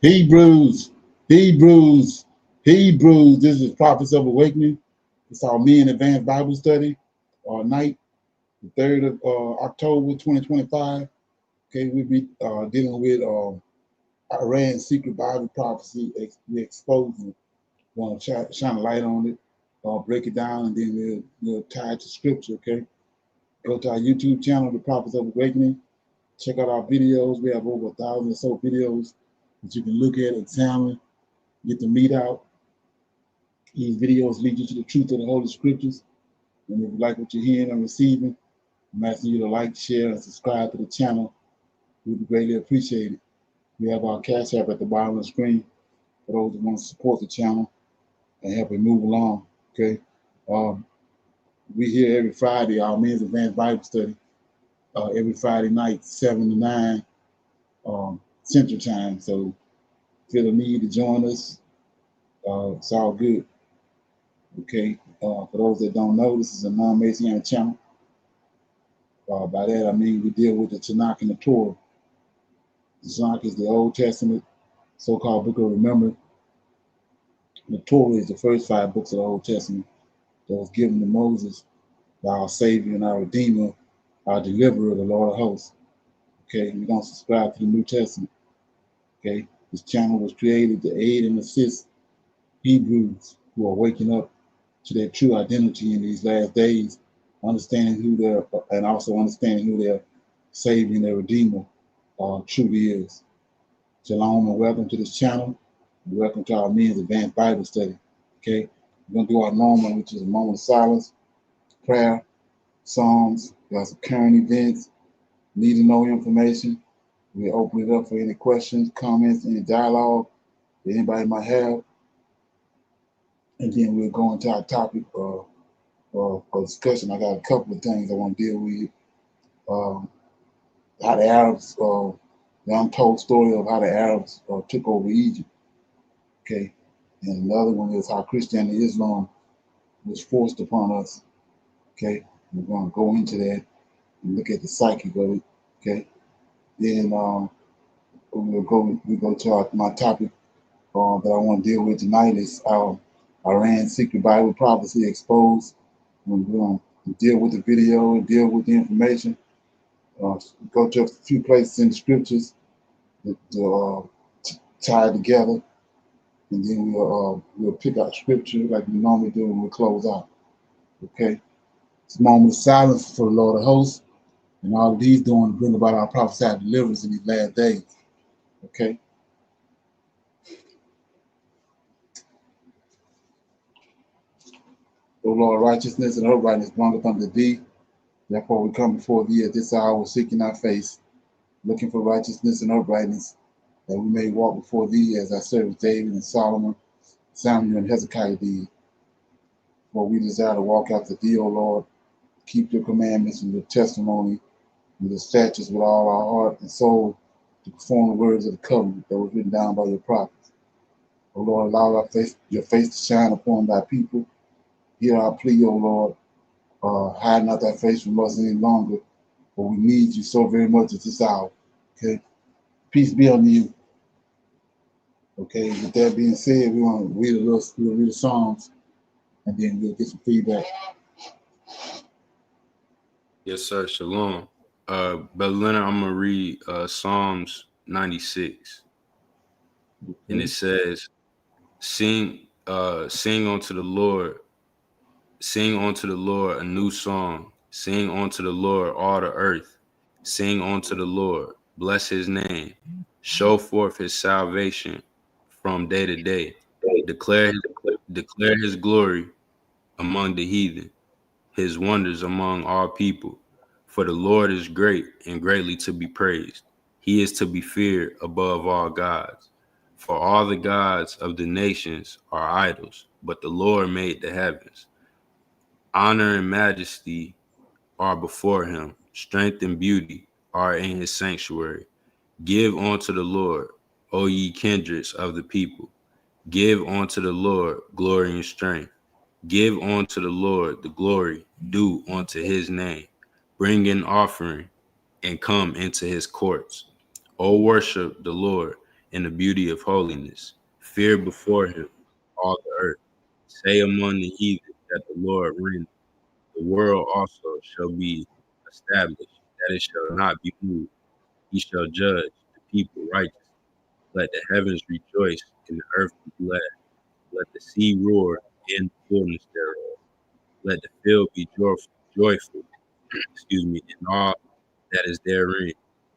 Hebrews, Hebrews, Hebrews. This is Prophets of Awakening. It's our Men Advanced Bible Study night, the 3rd of October, 2025. Okay, we'll be dealing with Iran's secret Bible prophecy. We exposing, want to shine a light on it, break it down, and then we'll tie it to scripture. Okay, go to our YouTube channel, The Prophets of Awakening. Check out our videos. We have over 1,000 or so videos that you can look at, examine, get the meat out. These videos lead you to the truth of the Holy Scriptures. And if you like what you're hearing and receiving, I'm asking you to like, share, and subscribe to the channel. It would be greatly appreciated. We have our Cash App at the bottom of the screen for those who want to support the channel and help it move along. Okay. We here every Friday, our Men's Advanced Bible Study. Every Friday night, 7 to 9 Central Time. So feel the need to join us. It's all good. Okay. For those that don't know, this is a non-Messianic channel. By that I mean we deal with the Tanakh and the Torah. The Tanakh is the Old Testament, so-called Book of Remembrance. The Torah is the first 5 books of the Old Testament that was given to Moses by our Savior and our Redeemer, our Deliverer, the Lord of Hosts. Okay, we don't subscribe to the New Testament. Okay, this channel was created to aid and assist Hebrews who are waking up to their true identity in these last days, understanding who they're, and also understanding who their Savior and their Redeemer truly is. Shalom and welcome to this channel. Welcome to our Men's Advanced Bible Study. Okay, we're going to do our normal, which is a moment of silence, prayer, Psalms, we got some current events, need to know information. We'll open it up for any questions, comments, any dialogue that anybody might have. And then we'll go into our topic of discussion. I got a couple of things I want to deal with. How the Arabs, the untold story of how the Arabs took over Egypt. Okay. And another one is how Christianity and Islam was forced upon us. Okay. We're going to go into that and look at the psyche of it. Okay. Then we go to my topic that I want to deal with tonight is Iran's secret Bible prophecy exposed. We're going to deal with the video and deal with the information. Go to a few places in the scriptures to tie it together, and then we'll pick out scripture like we normally do and we'll close out. Okay. It's a moment of silence for the Lord of Hosts, and all that He's doing to bring about our prophesied deliverance in these last days. Okay. O Lord, righteousness and uprightness belongeth unto Thee. Therefore we come before Thee at this hour, seeking Thy face, looking for righteousness and uprightness, that we may walk before Thee as Thy servants David and Solomon, Samuel and Hezekiah did. For we desire to walk after Thee, O Lord, keep Your commandments and Your testimony and Your statutes with all our heart and soul, to perform the words of the covenant that was written down by Your prophets. O Lord, allow Your face to shine upon Thy people. Hear our plea, O Lord. Hide not Thy face from us any longer, for we need You so very much at this hour. Okay? Peace be unto you. Okay, with that being said, we want to read the Psalms, and then we'll get some feedback. Yes, sir. Shalom. Brother Leonard, I'm gonna read Psalms 96. Okay. And it says, sing unto the Lord a new song. Sing unto the Lord all the earth. Sing unto the Lord, bless His name. Show forth His salvation from day to day. Declare His glory among the heathen, His wonders among all people. For the Lord is great and greatly to be praised. He is to be feared above all gods. For all the gods of the nations are idols, but the Lord made the heavens. Honor and majesty are before Him. Strength and beauty are in His sanctuary. Give unto the Lord, O ye kindreds of the people. Give unto the Lord glory and strength. Give unto the Lord the glory due unto His name. Bring an offering and come into His courts. O worship the Lord in the beauty of holiness. Fear before him all the earth. Say among the heathen that the Lord reigneth. The world also shall be established, that it shall not be moved. He shall judge the people righteously. Let the heavens rejoice and the earth be glad. Let the sea roar in the fullness thereof. Let the field be joyful, in all that is therein.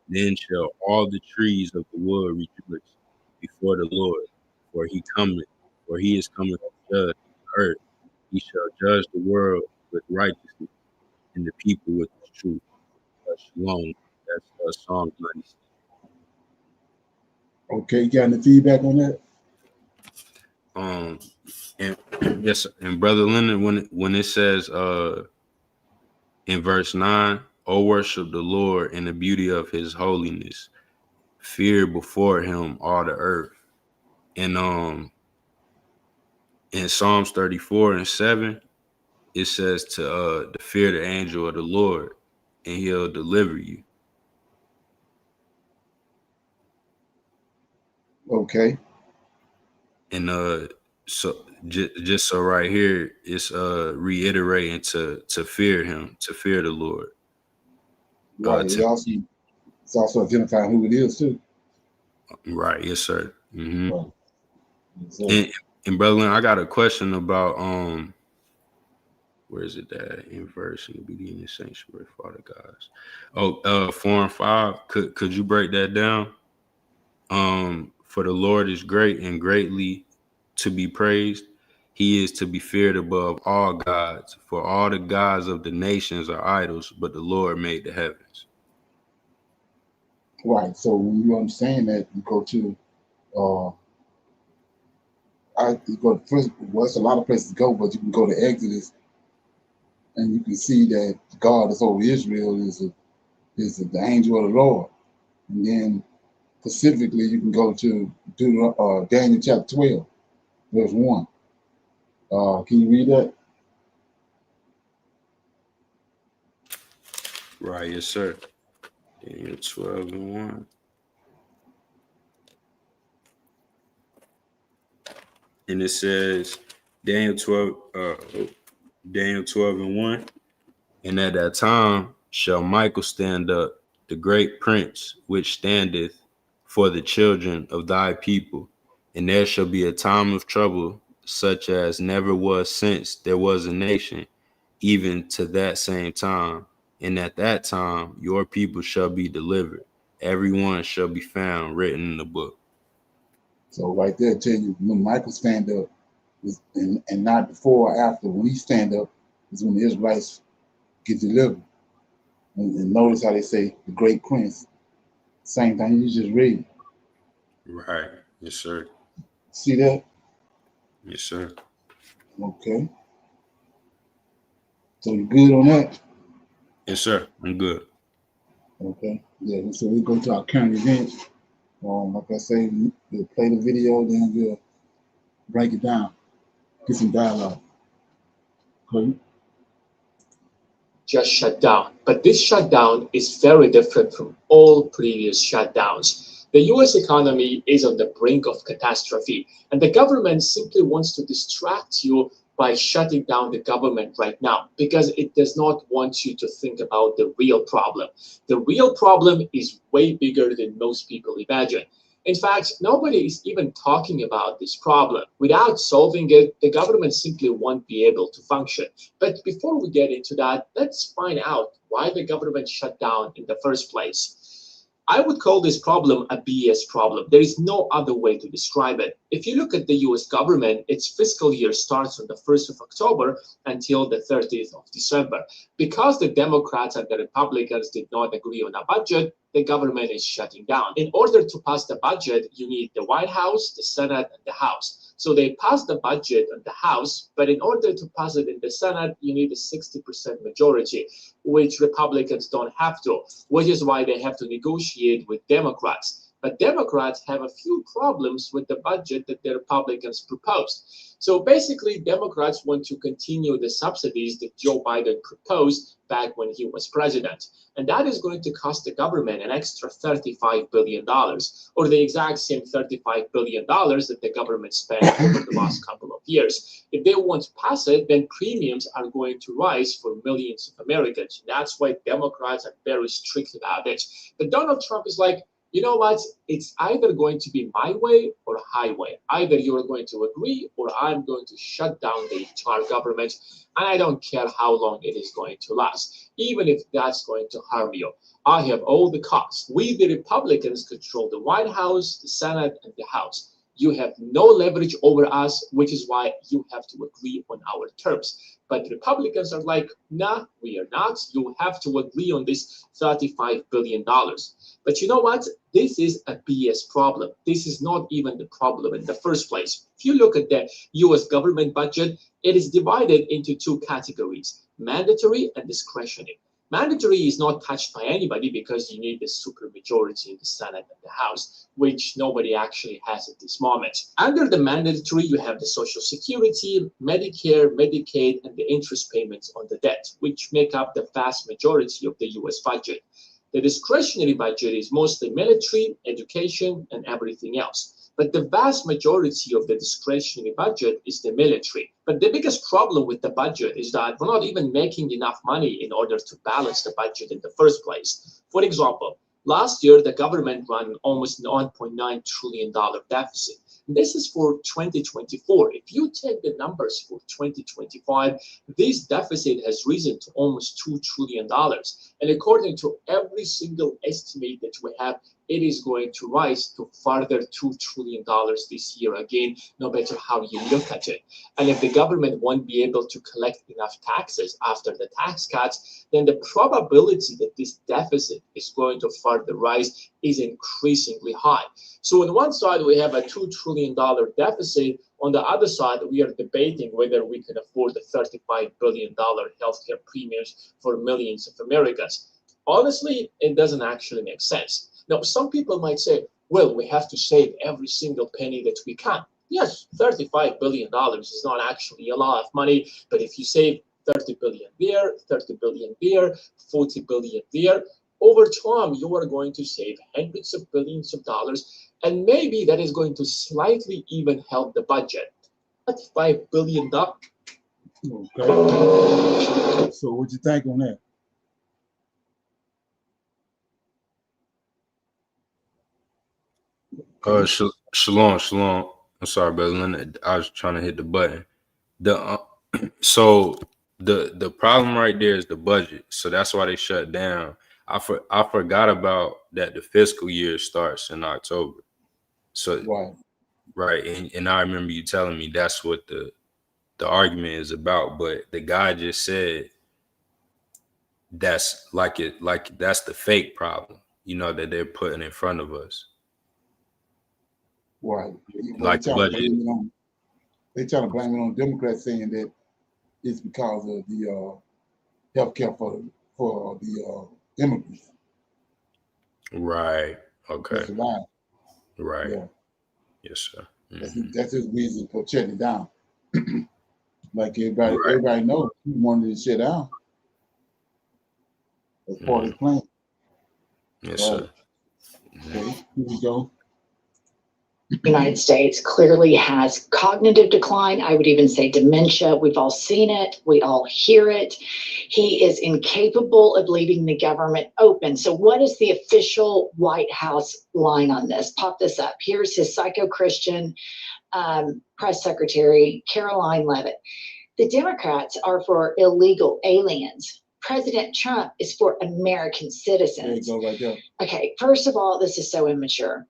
Then shall all the trees of the wood rejoice before the Lord, for he cometh, for he is coming to judge the earth. He shall judge the world with righteousness and the people with his truth. Shalom. That's Psalm 96. Okay, you got any feedback on that? And yes, and Brother Leonard, when it says in verse 9, "O worship the Lord in the beauty of his holiness, fear before him all the earth." And in Psalms 34:7, it says to fear the angel of the Lord, and he'll deliver you. Okay. And so just so right here, it's reiterating to fear him, to fear the Lord. Right. It's also identifying who it is too. Right, yes, sir. Mm-hmm. Right. Yes, And Brother Lynn, I got a question about where is it that in verse in the beginning sanctuary, Father God's. 4 and 5. Could you break that down? For the Lord is great and greatly to be praised. He is to be feared above all gods, for all the gods of the nations are idols, but the Lord made the heavens. right. So when you understand that, you go to you go to first. Well, it's a lot of places to go, but you can go to Exodus, and you can see that God that's over Israel is the angel of the Lord. And then specifically, you can go to Daniel chapter 12, verse 1. Can you read that? Right, yes, sir. Daniel 12 and 1. And it says Daniel 12 and 1. And at that time shall Michael stand up, the great prince, which standeth for the children of thy people. And there shall be a time of trouble, such as never was since there was a nation, even to that same time. And at that time your people shall be delivered. Everyone shall be found written in the book. So right there, tell you when Michael stand up, and not before or after. When he stand up, is when the Israelites get delivered. And notice how they say the great prince. Same thing you just read. Right. Yes, sir. See that? Yes, sir. Okay. So you good on that? Yes, sir. I'm good. Okay. Yeah. So we go to our current events. Like I say, we'll play the video, then we'll break it down, get some dialogue. Okay. Just shut down. But this shutdown is very different from all previous shutdowns. The US economy is on the brink of catastrophe, and the government simply wants to distract you by shutting down the government right now because it does not want you to think about the real problem. The real problem is way bigger than most people imagine. In fact, nobody is even talking about this problem. Without solving it, the government simply won't be able to function. But before we get into that, let's find out why the government shut down in the first place. I would call this problem a BS problem. There is no other way to describe it. If you look at the US government, its fiscal year starts on the 1st of October until the 30th of December. Because the Democrats and the Republicans did not agree on a budget, the government is shutting down. In order to pass the budget, you need the White House, the Senate, and the House. So they passed the budget on the House, but in order to pass it in the Senate, you need a 60% majority, which Republicans don't have to, which is why they have to negotiate with Democrats. But Democrats have a few problems with the budget that the Republicans proposed. So basically, Democrats want to continue the subsidies that Joe Biden proposed back when he was president. And that is going to cost the government an extra $35 billion, or the exact same $35 billion that the government spent over the last couple of years. If they won't pass it, then premiums are going to rise for millions of Americans. That's why Democrats are very strict about it. But Donald Trump is like, you know what? It's either going to be my way or highway. Either you're going to agree or I'm going to shut down the entire government. And I don't care how long it is going to last, even if that's going to harm you. I have all the costs. We, the Republicans, control the White House, the Senate, and the House. You have no leverage over us, which is why you have to agree on our terms. But Republicans are like, nah, we are not. You have to agree on this $35 billion. But you know what? This is a BS problem. This is not even the problem in the first place. If you look at the US government budget, it is divided into two categories, mandatory and discretionary. Mandatory is not touched by anybody because you need a supermajority in the Senate and the House, which nobody actually has at this moment. Under the mandatory, you have the Social Security, Medicare, Medicaid, and the interest payments on the debt, which make up the vast majority of the US budget. The discretionary budget is mostly military, education, and everything else. But the vast majority of the discretionary budget is the military. But the biggest problem with the budget is that we're not even making enough money in order to balance the budget in the first place. For example, last year, the government ran almost $9.9 trillion deficit. This is for 2024. If you take the numbers for 2025, this deficit has risen to almost $2 trillion. And according to every single estimate that we have, it is going to rise to further $2 trillion this year again, no matter how you look at it. And if the government won't be able to collect enough taxes after the tax cuts, then the probability that this deficit is going to further rise is increasingly high. So on one side, we have a $2 trillion deficit. On the other side, we are debating whether we can afford the $35 billion healthcare premiums for millions of Americans. Honestly, it doesn't actually make sense. Now, some people might say, well, we have to save every single penny that we can. Yes, $35 billion is not actually a lot of money, but if you save 30 billion there, 30 billion there, 40 billion there, over time, you are going to save hundreds of billions of dollars, and maybe that is going to slightly even help the budget. That's $5 billion. Okay. So what you think on that? Shalom. I'm sorry, brother Leonard. I was trying to hit the button. So the problem right there is the budget. So that's why they shut down. I forgot about that. The fiscal year starts in October. So right, and I remember you telling me that's what the argument is about. But the guy just said that's that's the fake problem, that they're putting in front of us. Right. Like the budget. They try to blame it on Democrats, saying that it's because of the health care for the immigrants. Right. Okay. That's why. Right. Yeah. Yes, sir. That's his reason for shutting it down. Like everybody knows, he wanted to shut down. That's part of his plan. Yes, sir. Okay, here we go. The United States clearly has cognitive decline. I would even say dementia. We've all seen it. We all hear it. He is incapable of leaving the government open. So what is the official White House line on this? Pop this up. Here's his psycho-Christian press secretary, Caroline Leavitt. The Democrats are for illegal aliens. President Trump is for American citizens. There you go, right there. Okay, first of all, this is so immature.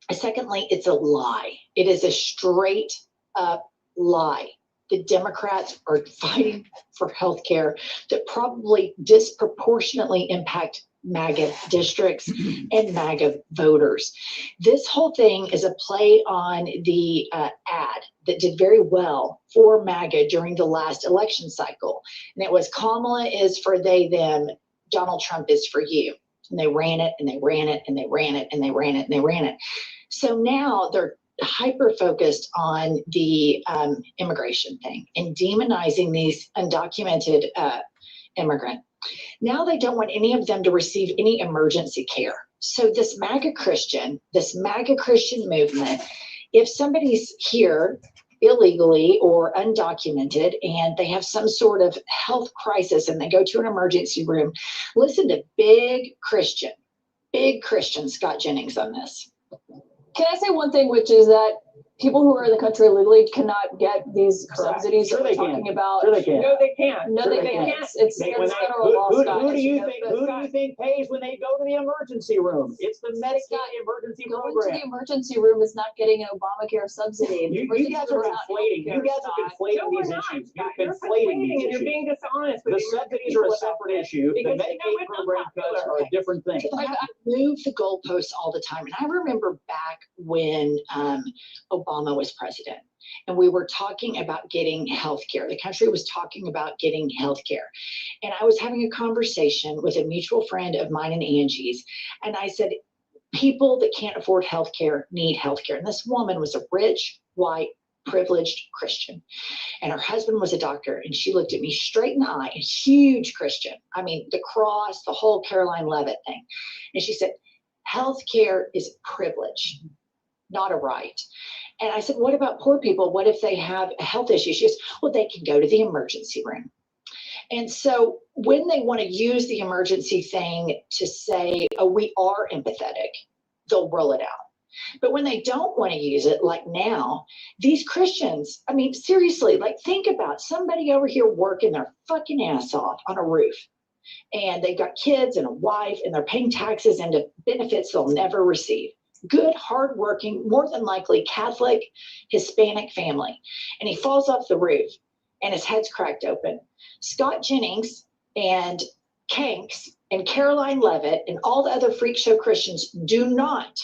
Secondly, it's a lie. It is a straight up lie. The Democrats are fighting for health care that probably disproportionately impact MAGA districts and MAGA voters. This whole thing is a play on the ad that did very well for MAGA during the last election cycle. And it was Kamala is for they, them, Donald Trump is for you. And they ran it and they ran it and they ran it and they ran it and they ran it. So now they're hyper focused on the immigration thing and demonizing these undocumented immigrant. Now they don't want any of them to receive any emergency care. So this MAGA Christian movement, if somebody's here illegally or undocumented and they have some sort of health crisis and they go to an emergency room, listen to big Christian Scott Jennings on this. Can I say one thing, which is that people who are in the country illegally cannot get these subsidies Sure that we're they talking can. about. Sure they can. No, they can't. No, Sure they they can't. can. It's They- against when they- federal law, Scott. who do you But think pays when they go to the emergency room? It's the Medicaid emergency going to the program. emergency room is not getting an Obamacare subsidy. The You emergency guys room are is not conflating. You healthcare, guys are Scott. conflating No, we're these not. issues. Scott. You're You're conflating and these you're issues. being dishonest. The with the subsidies American are a people separate about this. issue. The Because, Medicaid it's program cuts unpopular. are a different thing. I move the goalposts all the time. And I remember back when Obama was president and we were talking about getting health care. The country was talking about getting health care. And I was having a conversation with a mutual friend of mine and Angie's. And I said, people that can't afford health care need health care. And this woman was a rich, white, privileged Christian. And her husband was a doctor. And she looked at me straight in the eye, a huge Christian. I mean, the cross, the whole Caroline Levitt thing. And she said, health care is a privilege, not a right. And I said, what about poor people? What if they have a health issue? She goes, well, they can go to the emergency room. And so when they want to use the emergency thing to say, oh, we are empathetic, they'll roll it out. But when they don't want to use it, like now, these Christians, I mean, seriously, like think about somebody over here working their fucking ass off on a roof. And they've got kids and a wife and they're paying taxes into benefits they'll never receive. Good, hardworking, more than likely Catholic, Hispanic family. And he falls off the roof and his head's cracked open. Scott Jennings and Kanks and Caroline Levitt and all the other freak show Christians do not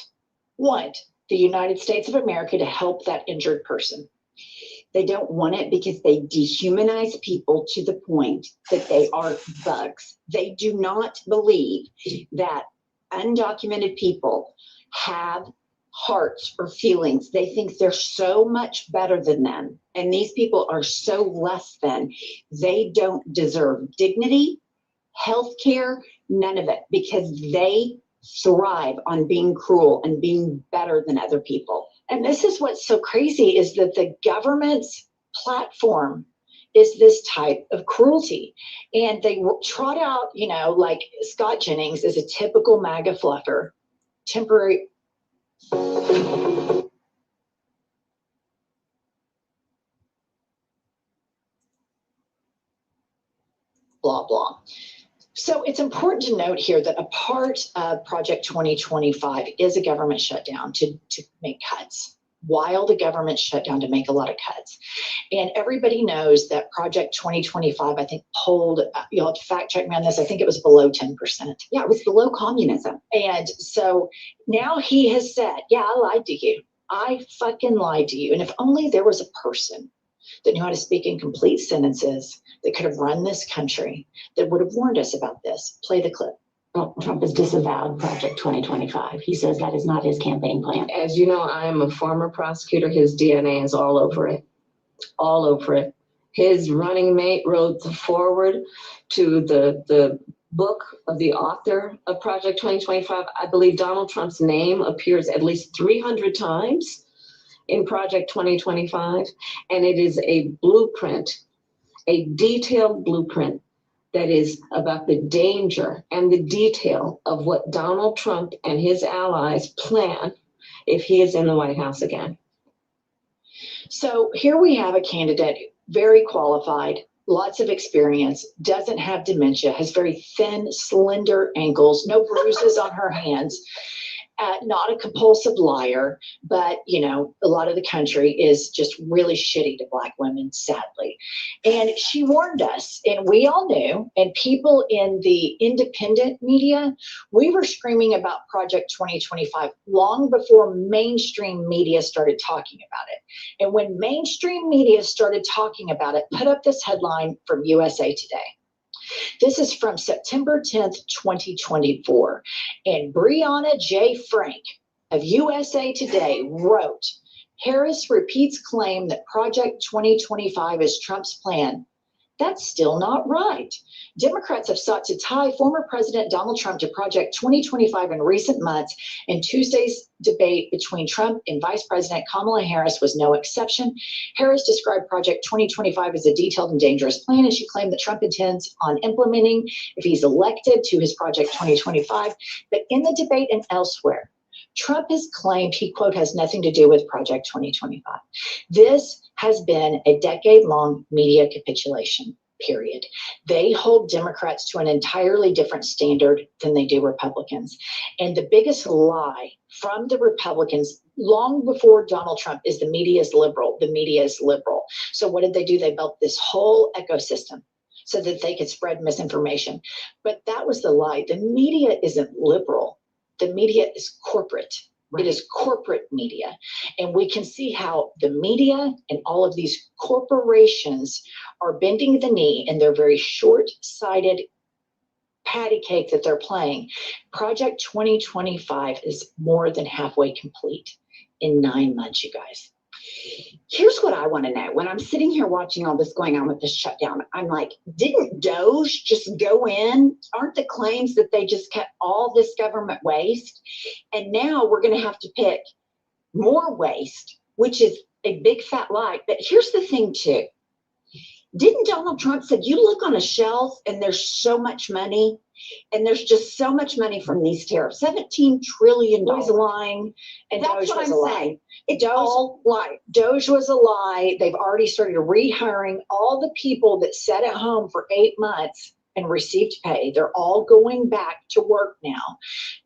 want the United States of America to help that injured person. They don't want it because they dehumanize people to the point that they are bugs. They do not believe that undocumented people have hearts or feelings. They think they're so much better than them. And these people are so less than. They don't deserve dignity, health care, none of it, because they thrive on being cruel and being better than other people. And this is what's so crazy is that the government's platform is this type of cruelty. And they trot out, you know, like Scott Jennings is a typical MAGA fluffer, temporary. Blah, blah. So it's important to note here that a part of Project 2025 is a government shutdown to make cuts, while the government shut down to make a lot of cuts. And everybody knows that Project 2025, I think, polled, you'll have to fact check me on this, I think it was below 10%. Yeah, it was below communism. And so now he has said, yeah, I lied to you. I fucking lied to you. And if only there was a person that knew how to speak in complete sentences that could have run this country, that would have warned us about this. Play the clip. Well, Trump has disavowed Project 2025. He says that is not his campaign plan. As you know, I am a former prosecutor. His DNA is all over it. All over it. His running mate wrote the foreword to the book of the author of Project 2025. I believe Donald Trump's name appears at least 300 times in Project 2025, and it is a blueprint, a detailed blueprint that is about the danger and the detail of what Donald Trump and his allies plan if he is in the White House again. So here we have a candidate, very qualified, lots of experience, doesn't have dementia, has very thin, slender ankles, no bruises on her hands. Not a compulsive liar, but, you know, a lot of the country is just really shitty to Black women, sadly. And she warned us, and we all knew, and people in the independent media, we were screaming about Project 2025 long before mainstream media started talking about it. And when mainstream media started talking about it, put up this headline from USA Today. This is from September 10th, 2024. And Brianna J. Frank of USA Today wrote, Harris repeats claim that Project 2025 is Trump's plan. That's still not right. Democrats have sought to tie former President Donald Trump to Project 2025 in recent months, and Tuesday's debate between Trump and Vice President Kamala Harris was no exception. Harris described Project 2025 as a detailed and dangerous plan, and she claimed that Trump intends on implementing if he's elected to his Project 2025. But in the debate and elsewhere, Trump has claimed he, quote, has nothing to do with Project 2025. This has been a decade-long media capitulation, period. They hold Democrats to an entirely different standard than they do Republicans. And the biggest lie from the Republicans long before Donald Trump is the media is liberal. The media is liberal. So what did they do? They built this whole ecosystem so that they could spread misinformation. But that was the lie. The media isn't liberal. The media is corporate. It is corporate media. And we can see how the media and all of these corporations are bending the knee in their very short-sighted patty cake that they're playing. Project 2025 is more than halfway complete in 9 months, you guys. Here's what I want to know. When I'm sitting here watching all this going on with this shutdown, I'm like, didn't Doge just go in? Aren't the claims that they just kept all this government waste? And now we're going to have to pick more waste, which is a big fat lie. But here's the thing too. Didn't Donald Trump said, you look on a shelf and there's so much money, and there's just so much money from these tariffs, $17 trillion. He's lying, and That's Doge what was I'm a lie. saying. It's all lie. Doge was a lie. They've already started rehiring all the people that sat at home for 8 months and received pay. They're all going back to work now.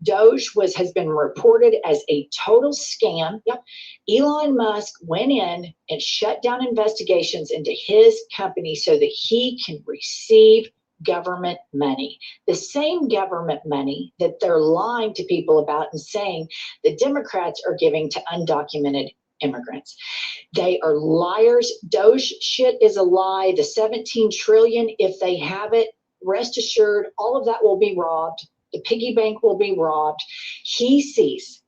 Doge has been reported as a total scam. Yep. Elon Musk went in and shut down investigations into his company so that he can receive government money, the same government money that they're lying to people about and saying the Democrats are giving to undocumented immigrants. They are liars. Doge shit is a lie. The 17 trillion, if they have it, rest assured, all of that will be robbed. The piggy bank will be robbed.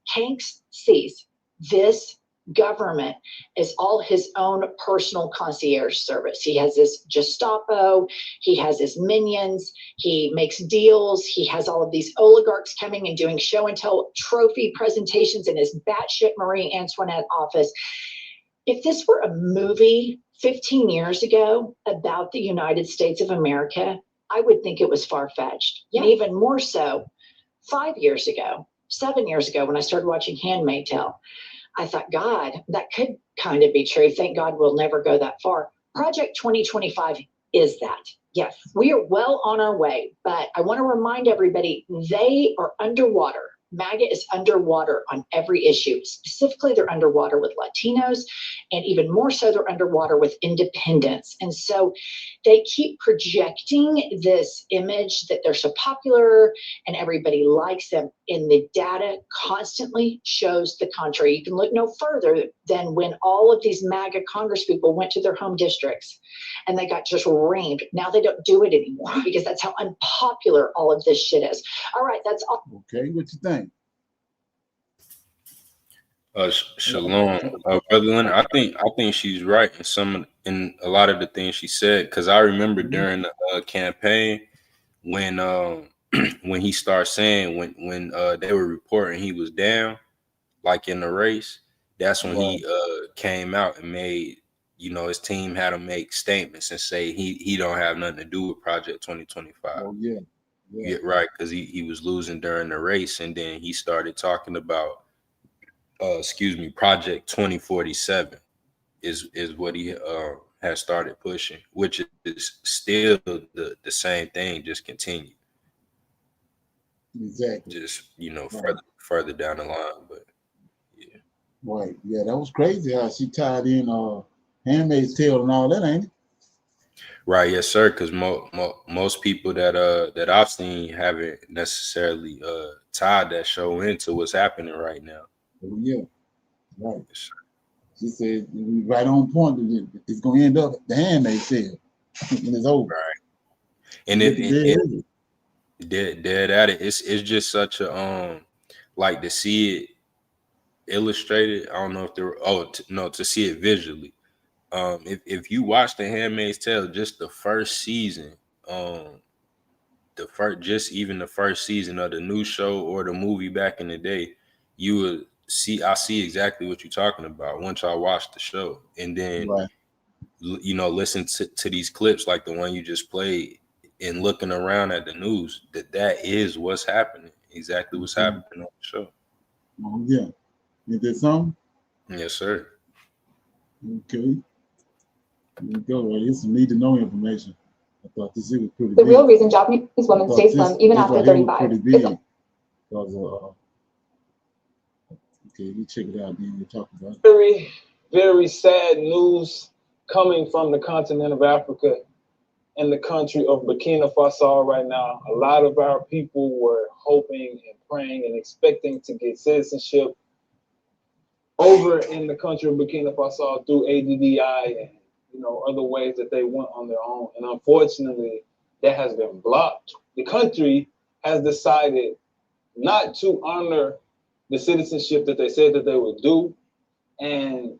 Hanks sees this government is all his own personal concierge service. He has his Gestapo, he has his minions, he makes deals, he has all of these oligarchs coming and doing show and tell trophy presentations in his batshit Marie Antoinette office. If this were a movie 15 years ago about the United States of America, I would think it was far-fetched. Yeah. And even more so 5 years ago, 7 years ago, when I started watching Handmaid's Tale, I thought, God, that could kind of be true. Thank God we'll never go that far. Project 2025 is that. Yes, we are well on our way, but I want to remind everybody they are underwater. MAGA is underwater on every issue. Specifically, they're underwater with Latinos, and even more so, they're underwater with independents. And so they keep projecting this image that they're so popular and everybody likes them. And the data constantly shows the contrary. You can look no further than when all of these MAGA congresspeople went to their home districts and they got just reamed. Now they don't do it anymore because that's how unpopular all of this shit is. All right, that's all. Okay, what you think? Shalom, Brother Leonard. I think she's right in a lot of the things she said, because I remember during the campaign when when he started saying when they were reporting he was down, like in the race, that's when he came out and made, his team had to make statements and say he don't have nothing to do with Project 2025. Oh yeah. Yeah, right, because he was losing during the race, and then he started talking about Project 2047 is what he has started pushing, which is still the same thing, just continued. Exactly. Just further down the line, but yeah. Right. Yeah, that was crazy how she tied in Handmaid's Tale and all that, ain't it? Right, yes, sir. Because most people that I've seen haven't necessarily tied that show into what's happening right now. Oh, yeah, right. Yes, she said right on point that it's going to end up the Handmaid's Tale when it's over. Right. And dead at it. It's just such a like to see it. illustrated. I don't know if there were, no, to see it visually. If you watch The Handmaid's Tale, just the first season, the first season of the new show or the movie back in the day, you would see. I see exactly what you're talking about once I watched the show, and then Right. listen to these clips like the one you just played, and looking around at the news. That is what's happening. Exactly what's happening on the show. Oh, yeah. You did something? Yes, sir. Okay. Here we go. Right. Here's some need to know information. I thought this was pretty The big. real reason Japanese women stay slim even after right here was 35. pretty It's big. Because, okay, you check it out. Then we'll talk about it. Very, very sad news coming from the continent of Africa and the country of Burkina Faso right now. A lot of our people were hoping and praying and expecting to get citizenship over in the country of Burkina Faso through ADDI and other ways that they went on their own. And unfortunately, that has been blocked. The country has decided not to honor the citizenship that they said that they would do. And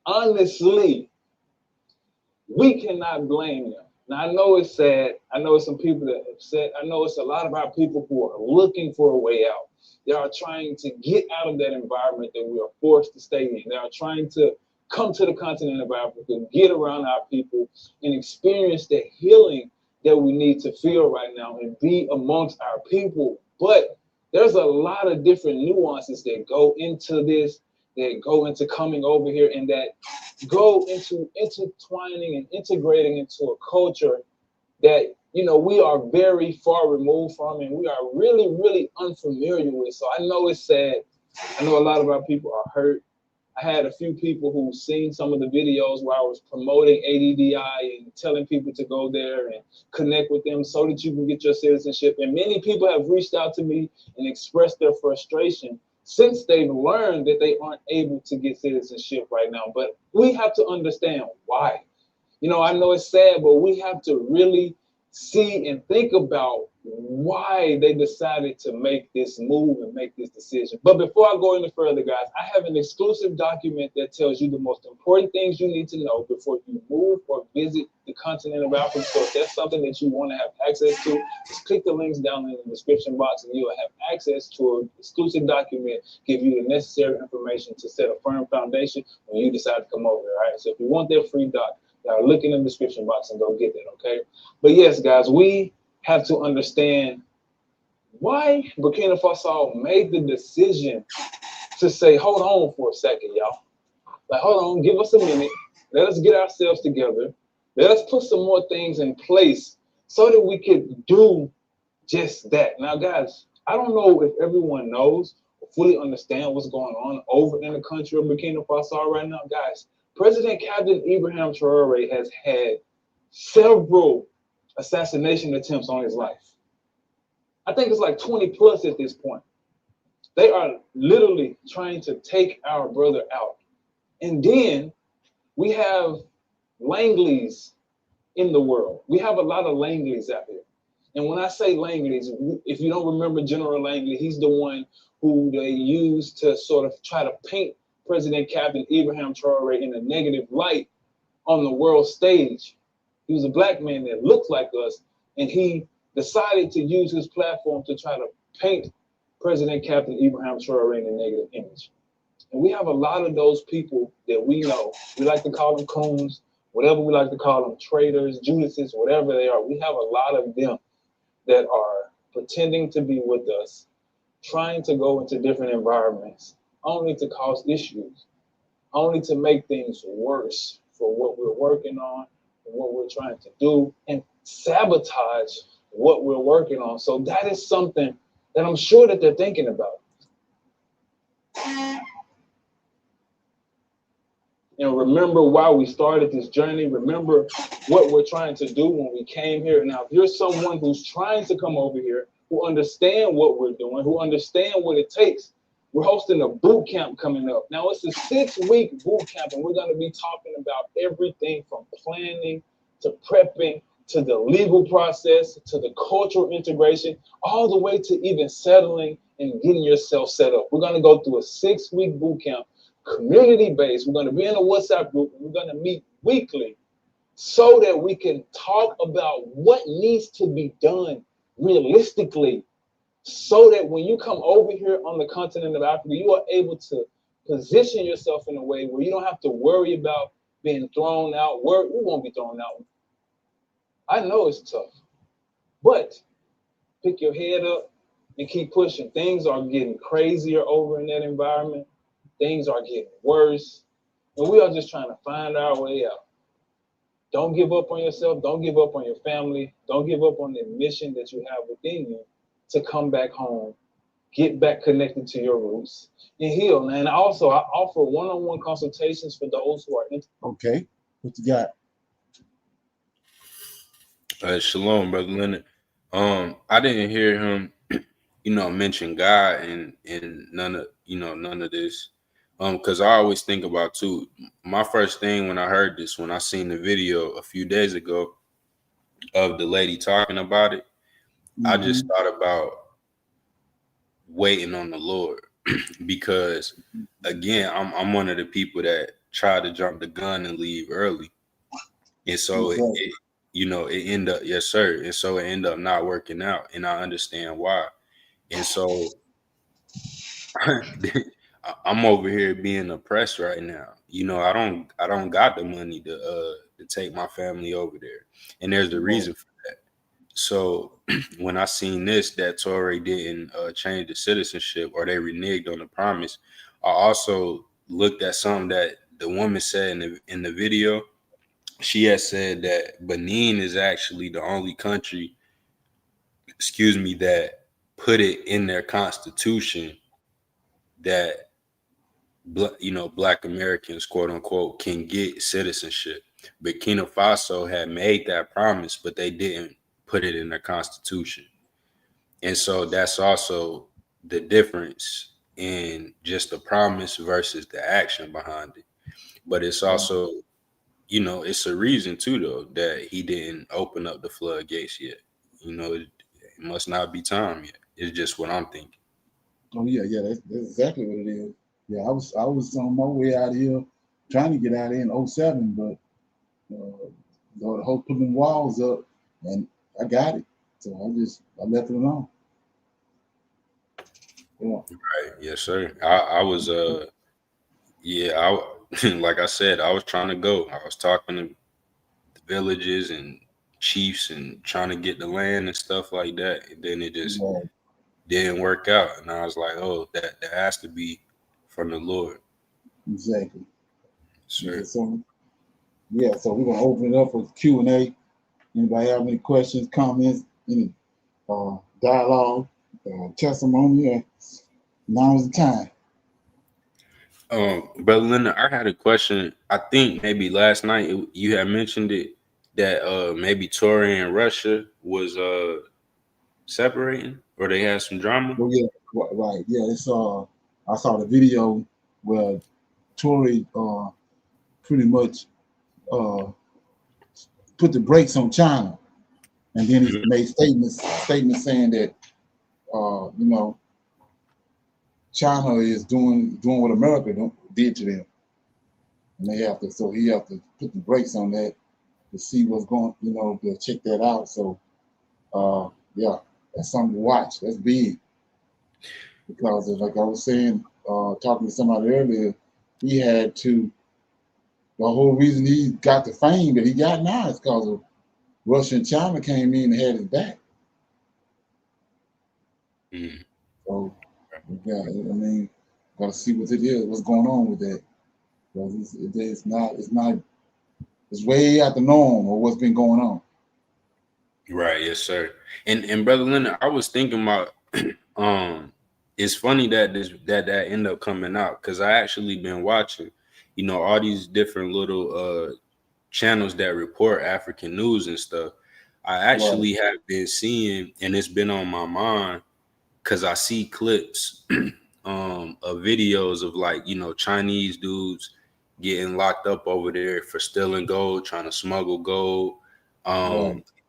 honestly, we cannot blame them. Now, I know it's sad. I know it's some people that are upset. I know it's a lot of our people who are looking for a way out. They are trying to get out of that environment that we are forced to stay in. They are trying to come to the continent of Africa, get around our people, and experience the healing that we need to feel right now and be amongst our people. But there's a lot of different nuances that go into this, that go into coming over here, and that go into intertwining and integrating into a culture that we are very far removed from, and we are really, really unfamiliar with. So I know it's sad. I know a lot of our people are hurt. I had a few people who've seen some of the videos where I was promoting ADDI and telling people to go there and connect with them so that you can get your citizenship. And many people have reached out to me and expressed their frustration since they've learned that they aren't able to get citizenship right now. But we have to understand why. I know it's sad, but we have to really see and think about why they decided to make this move and make this decision. But before I go any further, guys, I have an exclusive document that tells you the most important things you need to know before you move or visit the continent of Africa. So if that's something that you want to have access to, just click the links down in the description box and you'll have access to an exclusive document, give you the necessary information to set a firm foundation when you decide to come over here, all right? So if you want that free doc, look in the description box and go get that, okay? But yes, guys, we have to understand why Burkina Faso made the decision to say, hold on for a second, y'all. Like, hold on, give us a minute. Let us get ourselves together. Let us put some more things in place so that we could do just that. Now, guys, I don't know if everyone knows or fully understand what's going on over in the country of Burkina Faso right now, guys. President Captain Ibrahim Traore has had several assassination attempts on his life. I think it's like 20 plus at this point. They are literally trying to take our brother out. And then we have Langleys in the world. We have a lot of Langleys out here. And when I say Langleys, if you don't remember General Langley, he's the one who they used to sort of try to paint President Captain Ibrahim Traore in a negative light on the world stage. He was a black man that looked like us, and he decided to use his platform to try to paint President Captain Ibrahim Traore in a negative image. And we have a lot of those people that we know. We like to call them coons, whatever we like to call them, traitors, Judases, whatever they are. We have a lot of them that are pretending to be with us, trying to go into different environments, only to cause issues, only to make things worse for what we're working on and what we're trying to do, and sabotage what we're working on. So that is something that I'm sure that they're thinking about. Remember why we started this journey. Remember what we're trying to do when we came here. Now, if you're someone who's trying to come over here, who understand what we're doing, who understand what it takes, we're hosting a boot camp coming up. Now, it's a 6-week boot camp, and we're going to be talking about everything from planning to prepping to the legal process, to the cultural integration, all the way to even settling and getting yourself set up. We're going to go through a 6-week boot camp, community-based. We're going to be in a WhatsApp group. We're going to meet weekly so that we can talk about what needs to be done realistically, so that when you come over here on the continent of Africa, you are able to position yourself in a way where you don't have to worry about being thrown out. We won't be thrown out. I know it's tough, but pick your head up and keep pushing. Things are getting crazier over in that environment. Things are getting worse, and we are just trying to find our way out. Don't give up on yourself. Don't give up on your family. Don't give up on the mission that you have within you to come back home, get back connected to your roots, and heal. And also, I offer one-on-one consultations for those who are interested. Okay, what you got? Shalom, Brother Leonard. I didn't hear him, mention God and none of this. Because I always think about too. My first thing when I heard this, when I seen the video a few days ago of the lady talking about it, I just thought about waiting on the Lord. Because again, I'm one of the people that try to jump the gun and leave early, and so it end up, yes sir, and so it end up not working out, and I understand why. And so I'm over here being oppressed right now. I don't got the money to take my family over there, and there's the reason for that. So when I seen this, that Torre didn't change the citizenship, or they reneged on the promise, I also looked at something that the woman said in the video. She has said that Benin is actually the only country, that put it in their constitution that Black Americans, quote unquote, can get citizenship. Burkina Faso had made that promise, but they didn't put it in their constitution. And so that's also the difference in just the promise versus the action behind it. But it's also, it's a reason too, though, that he didn't open up the floodgates yet. It must not be time yet. It's just what I'm thinking. Oh yeah, that's exactly what it is. Yeah, I was on my way out of here, trying to get out of here in 07, but the whole putting walls up, and I got it. So I left it alone. Yeah. Right. Yes, sir. I was like I said, I was trying to go. I was talking to the villages and chiefs and trying to get the land and stuff like that. And then it just didn't work out. And I was like, oh, that has to be from the Lord. Exactly. Sure. Yeah, so we're gonna open it up for Q&A. Anybody have any questions, comments, any dialogue, testimony? Now's the time. Brother Leonard, I had a question. I think maybe last night you had mentioned it, that maybe Torre and Russia was separating, or they had some drama. Oh yeah, right. Yeah, it's I saw the video where Torre pretty much put the brakes on China, and then he made statements saying that China is doing what America did to them, and he have to put the brakes on that to see what's going, to check that out. So yeah, that's something to watch. That's big, because like I was saying, talking to somebody earlier, he had to. The whole reason he got the fame that he got now is because of Russia and China came in and had his back. So, yeah, gotta see what it is, what's going on with that. Because it's way out the norm of what's been going on. Right, yes, sir. And Brother Leonard, I was thinking about it's funny that that ended up coming out, because I actually been watching, all these different little channels that report African news and stuff. I actually have been seeing, and it's been on my mind, because I see clips of videos of, like, Chinese dudes getting locked up over there for stealing gold, trying to smuggle gold.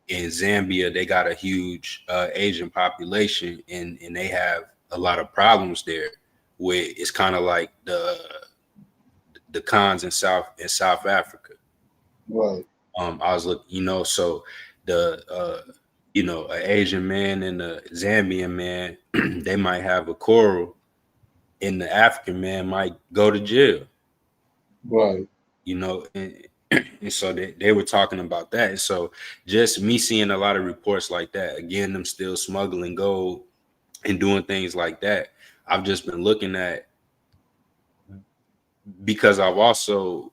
in Zambia, they got a huge Asian population, and they have a lot of problems there. Where it's kind of like the cons in South Africa. Right. I was looking, so the an Asian man and a Zambian man, they might have a quarrel, and the African man might go to jail. Right. And so they were talking about that. And so just me seeing a lot of reports like that, again, them still smuggling gold and doing things like that, I've just been looking at, because I've also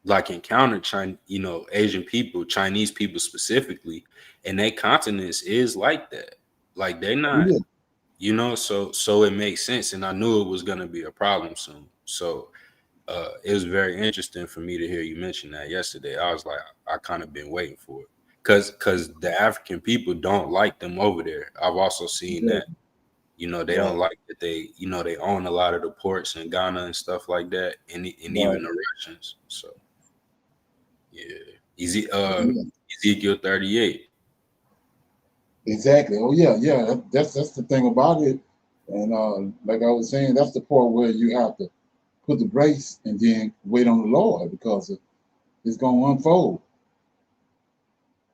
like encountered Asian people, Chinese people specifically, and their continence is like that. Like they're not, so it makes sense. And I knew it was gonna be a problem soon. So it was very interesting for me to hear you mention that yesterday. I was like, I kind of been waiting for it. Cause the African people don't like them over there. I've also seen that. They don't like that they own a lot of the ports in Ghana and stuff like that, and even the Russians. So yeah. Ezekiel 38. Exactly. Oh yeah, yeah. That's the thing about it. And like I was saying, that's the part where you have to put the brakes and then wait on the Lord, because it's gonna unfold.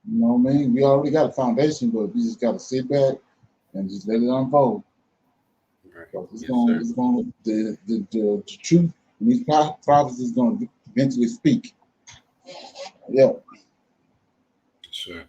You know what I mean? We already got a foundation, but we just gotta sit back and just let it unfold. Right. It's gonna the truth and these prophets is gonna eventually speak. Yeah. Sure.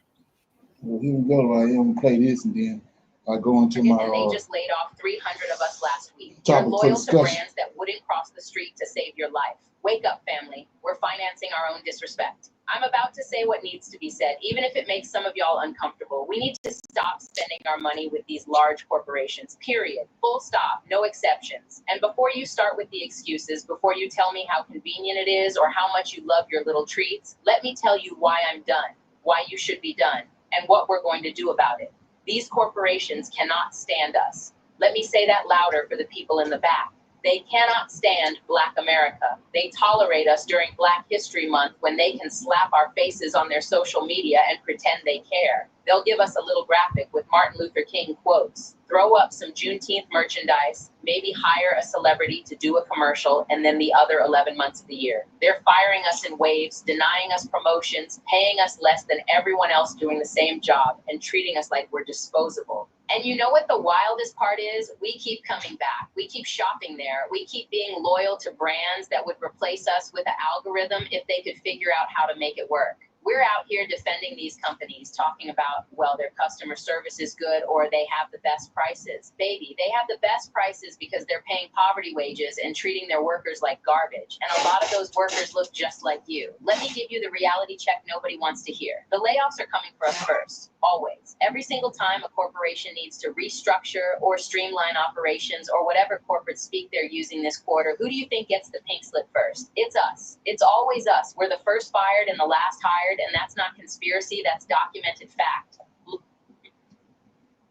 Well, here we go. I'm gonna play this and then I go into my. They just laid off 300 of us last week. You're loyal to brands that wouldn't cross the street to save your life. Wake up, family. We're financing our own disrespect. I'm about to say what needs to be said, even if it makes some of y'all uncomfortable. We need to stop spending our money with these large corporations, period. Full stop, no exceptions. And before you start with the excuses, before you tell me how convenient it is or how much you love your little treats, let me tell you why I'm done, why you should be done, and what we're going to do about it. These corporations cannot stand us. Let me say that louder for the people in the back. They cannot stand Black America. They tolerate us during Black History Month when they can slap our faces on their social media and pretend they care. They'll give us a little graphic with Martin Luther King quotes, throw up some Juneteenth merchandise, maybe hire a celebrity to do a commercial, and then the other 11 months of the year. They're firing us in waves, denying us promotions, paying us less than everyone else doing the same job, and treating us like we're disposable. And you know what the wildest part is? We keep coming back. We keep shopping there. We keep being loyal to brands that would replace us with an algorithm if they could figure out how to make it work. We're out here defending these companies, talking about, well, their customer service is good or they have the best prices. Baby, they have the best prices because they're paying poverty wages and treating their workers like garbage. And a lot of those workers look just like you. Let me give you the reality check nobody wants to hear. The layoffs are coming for us first, always. Every single time a corporation needs to restructure or streamline operations or whatever corporate speak they're using this quarter, who do you think gets the pink slip first? It's us. It's always us. We're the first fired and the last hired, and that's not conspiracy, that's documented fact.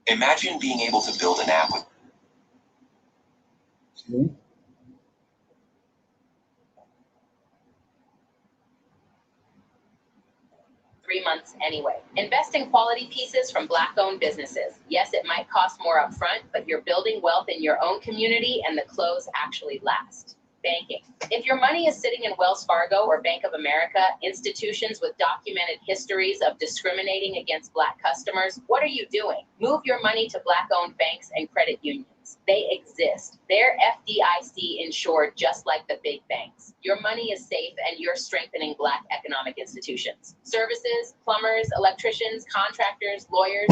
Imagine being able to build an app with 3 months anyway. Invest in quality pieces from Black-owned businesses. Yes, it might cost more upfront, but you're building wealth in your own community and the close actually last. Banking. If your money is sitting in Wells Fargo or Bank of America, institutions with documented histories of discriminating against Black customers, what are you doing? Move your money to Black-owned banks and credit unions. They exist. They're FDIC insured just like the big banks. Your money is safe and you're strengthening Black economic institutions. Services, plumbers, electricians, contractors, lawyers,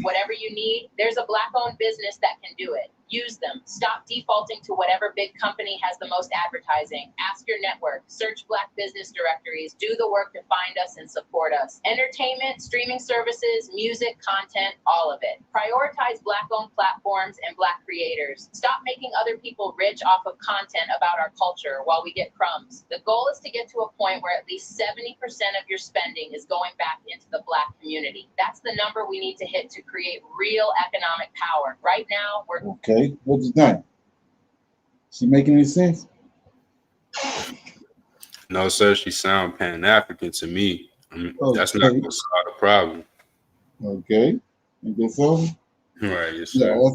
whatever you need, there's a Black-owned business that can do it. Use them. Stop defaulting to whatever big company has the most advertising. Ask your network. Search Black business directories. Do the work to find us and support us. Entertainment, streaming services, music, content, all of it. Prioritize Black-owned platforms and Black creators. Stop making other people rich off of content about our culture while we get crumbs. The goal is to get to a point where at least 70% of your spending is going back into the Black community. That's the number we need to hit to create real economic power. Right now, we're... Okay, what you think? She making any sense? No, sir. She sound Pan-African to me. I mean, that's not going to solve the problem. Okay. I guess so. Right, yes, sir. Yeah,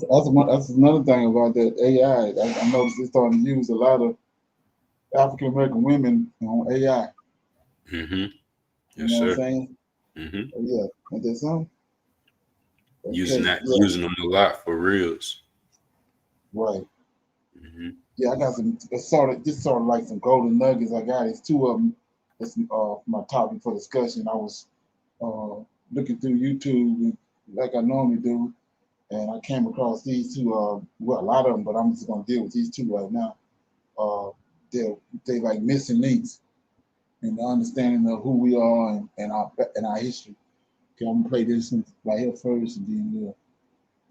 that's another thing about that AI. I noticed they're starting to use a lot of African American women on AI. Mm-hmm. You Yes, know what I'm sir. saying? Mm-hmm. Yeah, ain't that something? Using Okay, using them a lot for reals. right. Mm-hmm. Yeah, I got some just sort of like some golden nuggets. I got it's two of them. That's my topic for discussion. I was looking through YouTube like I normally do, and I came across these two. Well, a lot of them, but I'm just gonna deal with these two right now. They like missing links in the understanding of who we are and our history. Okay, I'm gonna play this one right here first, and then we'll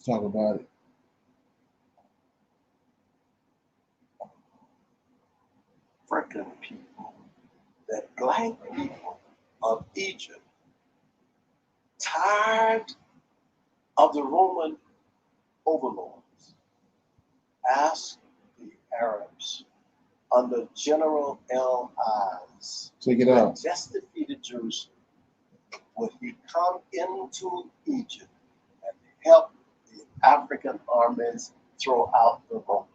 talk about it. African people, that black people of Egypt, tired of the Roman overlords, asked the Arabs under General L.I.'s, Check it who had out. just defeated Jerusalem, would he come into Egypt and help the African armies throw out the Romans?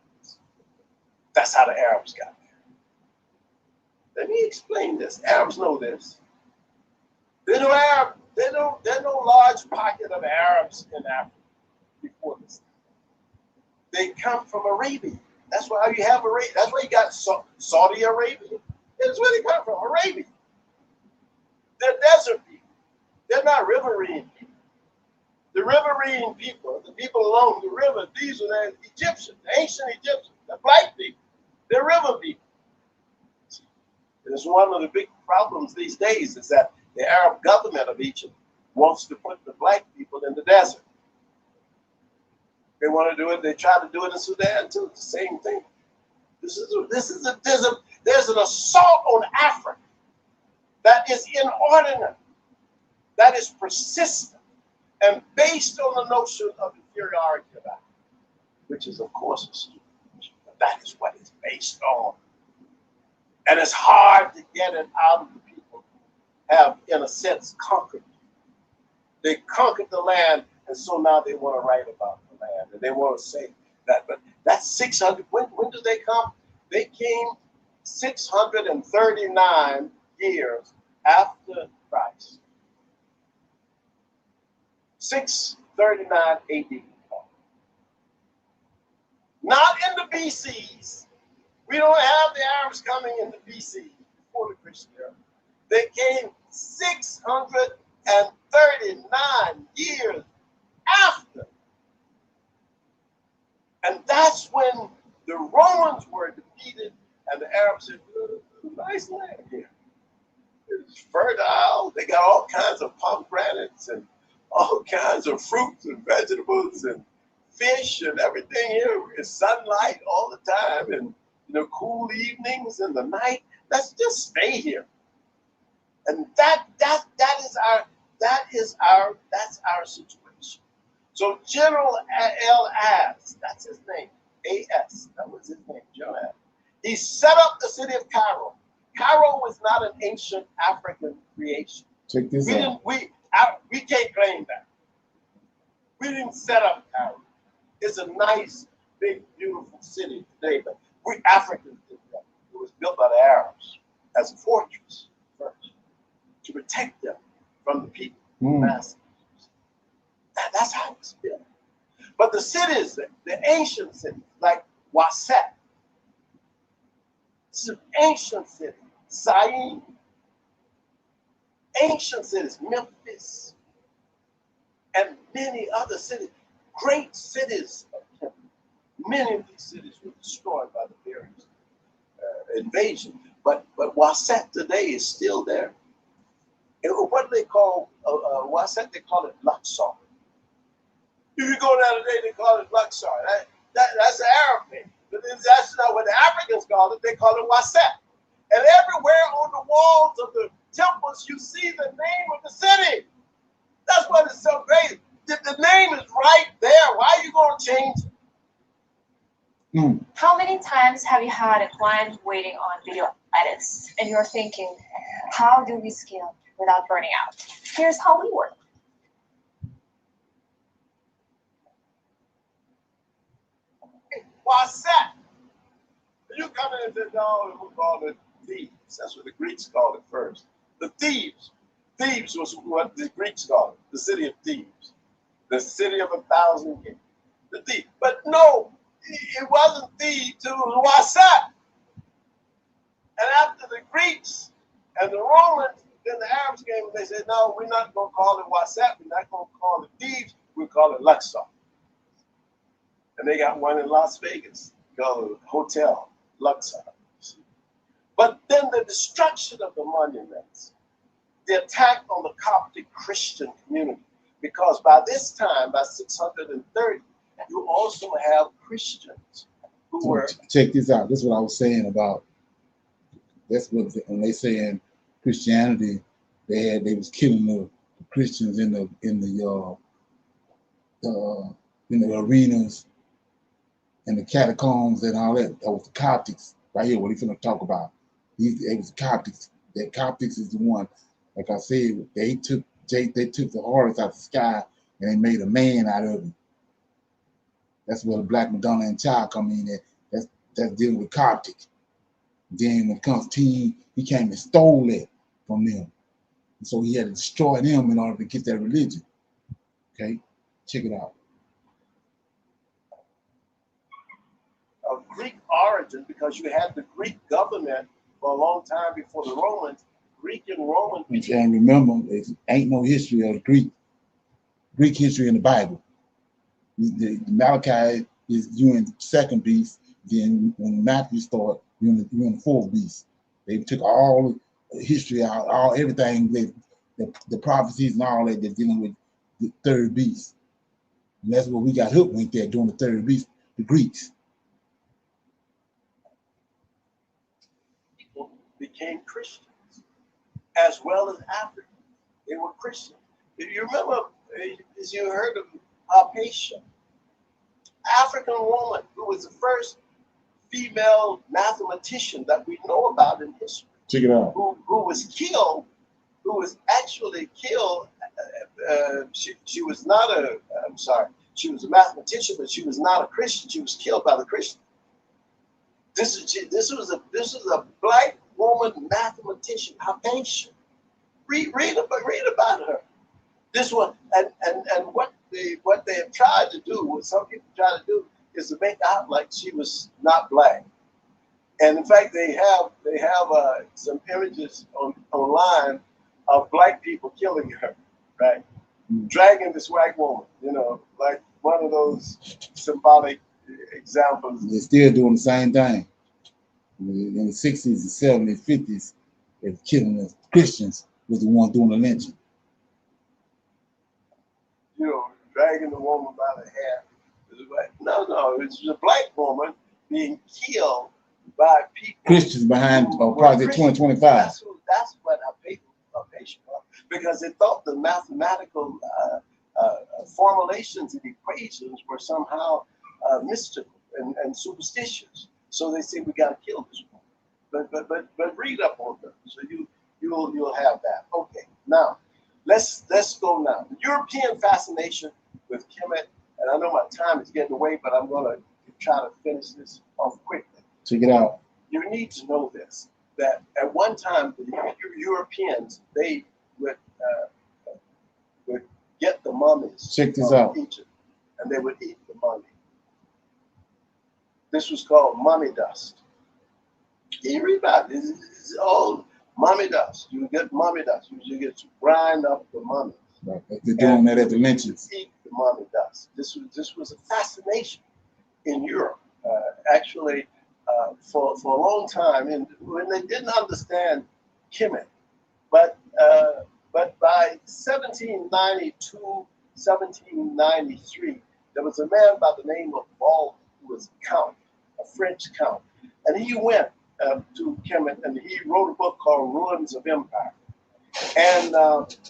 That's how the Arabs got there. Let me explain this. Arabs know this. There's no large pocket of Arabs in Africa before this. They come from Arabia. That's why you have Arabia. That's why you got Saudi Arabia. That's where they come from, Arabia. They're desert people. They're not riverine people. The riverine people, the people along the river, these are the Egyptians, the ancient Egyptians, the black people. They're river people. It's one of the big problems these days is that the Arab government of Egypt wants to put the black people in the desert. They want to do it. They try to do it in Sudan too. It's the same thing. There's an assault on Africa that is inordinate, that is persistent, and based on the notion of inferiority of Africa, which is of course a stupid notion, but that is what it's based on. And it's hard to get it out of the people who have, in a sense, conquered. They conquered the land, and so now they want to write about the land, and they want to say that. But that's 600. When did they come? They came 639 years after Christ. 639 AD. Not in the BCs. We don't have the Arabs coming in the BC before the Christian era. They came 639 years after. And that's when the Romans were defeated and the Arabs said, nice land here. It's fertile. They got all kinds of pomegranates and all kinds of fruits and vegetables and fish and everything here. It's sunlight all the time and cool evenings in the night. Let's just stay here. And that's our situation. So General L.I.'s, that's his name, A.S., that was his name, General. He set up the city of Cairo. Cairo was not an ancient African creation. Check this out. We can't claim that. We didn't set up Cairo. It's a nice, big, beautiful city today, but we Africans did that. It was built by the Arabs as a fortress first to protect them from the people, masses. That's how it was built. But the cities, the ancient cities, like Waset, it's an ancient city. Syene, ancient cities, Memphis, and many other cities, great cities of Kenya. Many of these cities were destroyed by the various invasions, but Waset today is still there. And what do they call Waset? They call it Luxor. If you go down today, they call it Luxor. That's the Arab name. But that's not what the Africans call it. They call it Waset. And everywhere on the walls of the temples, you see the name of the city. That's what is so great. The name is right there. Why are you going to change it? How many times have you had a client waiting on video edits and you're thinking, how do we scale? without burning out. Here's how we work. What's that? You come in and say, no, we call it thieves. That's what the Greeks called it first. The thieves. Thebes was what the Greeks called it, the city of Thebes. The city of 1,000 gates. The Thebes. But no, it wasn't Thebes, it was Wasat. And after the Greeks and the Romans, then the Arabs came and they said, no, we're not going to call it Wasat, we're not going to call it Thebes, we'll call it Luxor. And they got one in Las Vegas, called Hotel Luxor. But then the destruction of the monuments, the attack on the Coptic Christian community, because by this time, by 630, you also have Christians who were. Check this out. This is what I was saying about. That's what when they saying Christianity, they was killing the Christians in the arenas and the catacombs and all that. That was the Coptics right here. What he's gonna talk about. It was the Coptics. That Coptics is the one. Like I said, they took the horse out of the sky and they made a man out of it. That's where the Black Madonna and Child come in at. That's dealing with Coptic. Then when Constantine, he came and stole it from them. And so he had to destroy them in order to get that religion. Okay? Check it out. Of Greek origin, because you had the Greek government for a long time before the Romans. Greek and Roman people. And remember, there ain't no history of Greek history in the Bible. The Malachi is you in the second beast. Then when Matthew started, you're in the fourth beast. They took all the history out, everything, the prophecies and all that. They're dealing with the third beast, and that's what we got hooked there during the third beast. The Greeks. People became Christians as well as Africans. They were Christians. If you remember, as you heard of Hypatia, African woman who was the first female mathematician that we know about in history. Check it out. Who was killed, who was actually killed. She was not a, I'm sorry, she was a mathematician, but she was not a Christian. She was killed by the Christians. This was a black woman mathematician, Hypatia. Read about her. This one, and what they have tried to do, what some people try to do, is to make out like she was not black. And in fact, they have some images online of black people killing her, right? Dragging this white woman, like one of those symbolic examples. They're still doing the same thing. In the 60s, the 70s, 50s, they were killing the Christians, was the one doing the lynching. Dragging the woman by the hair. No, it's a black woman being killed by people. Christians behind Project 2025. That's what Hypatia was, because they thought the mathematical formulations and equations were somehow mystical and superstitious. So they say we got to kill this woman. But read up on them, so you'll have that. Okay, now let's go now. The European fascination with Kemet, and I know my time is getting away, but I'm going to try to finish this off quickly. Check it out. You need to know this, that at one time, the Europeans, they would get the mummies Check this from out. Egypt, and they would eat the mummy. This was called mummy dust. Can you read about it? It's all mummy dust. You get mummy dust. You get to grind up the mummy. Right. They're doing that at the lynchings. Eat the mummy dust. This was a fascination in Europe, actually, for a long time, and when they didn't understand Kemet. But by 1792, 1793, there was a man by the name of Baldwin who was a count, a French count, and he went to Kemet and he wrote a book called Ruins of Empire. And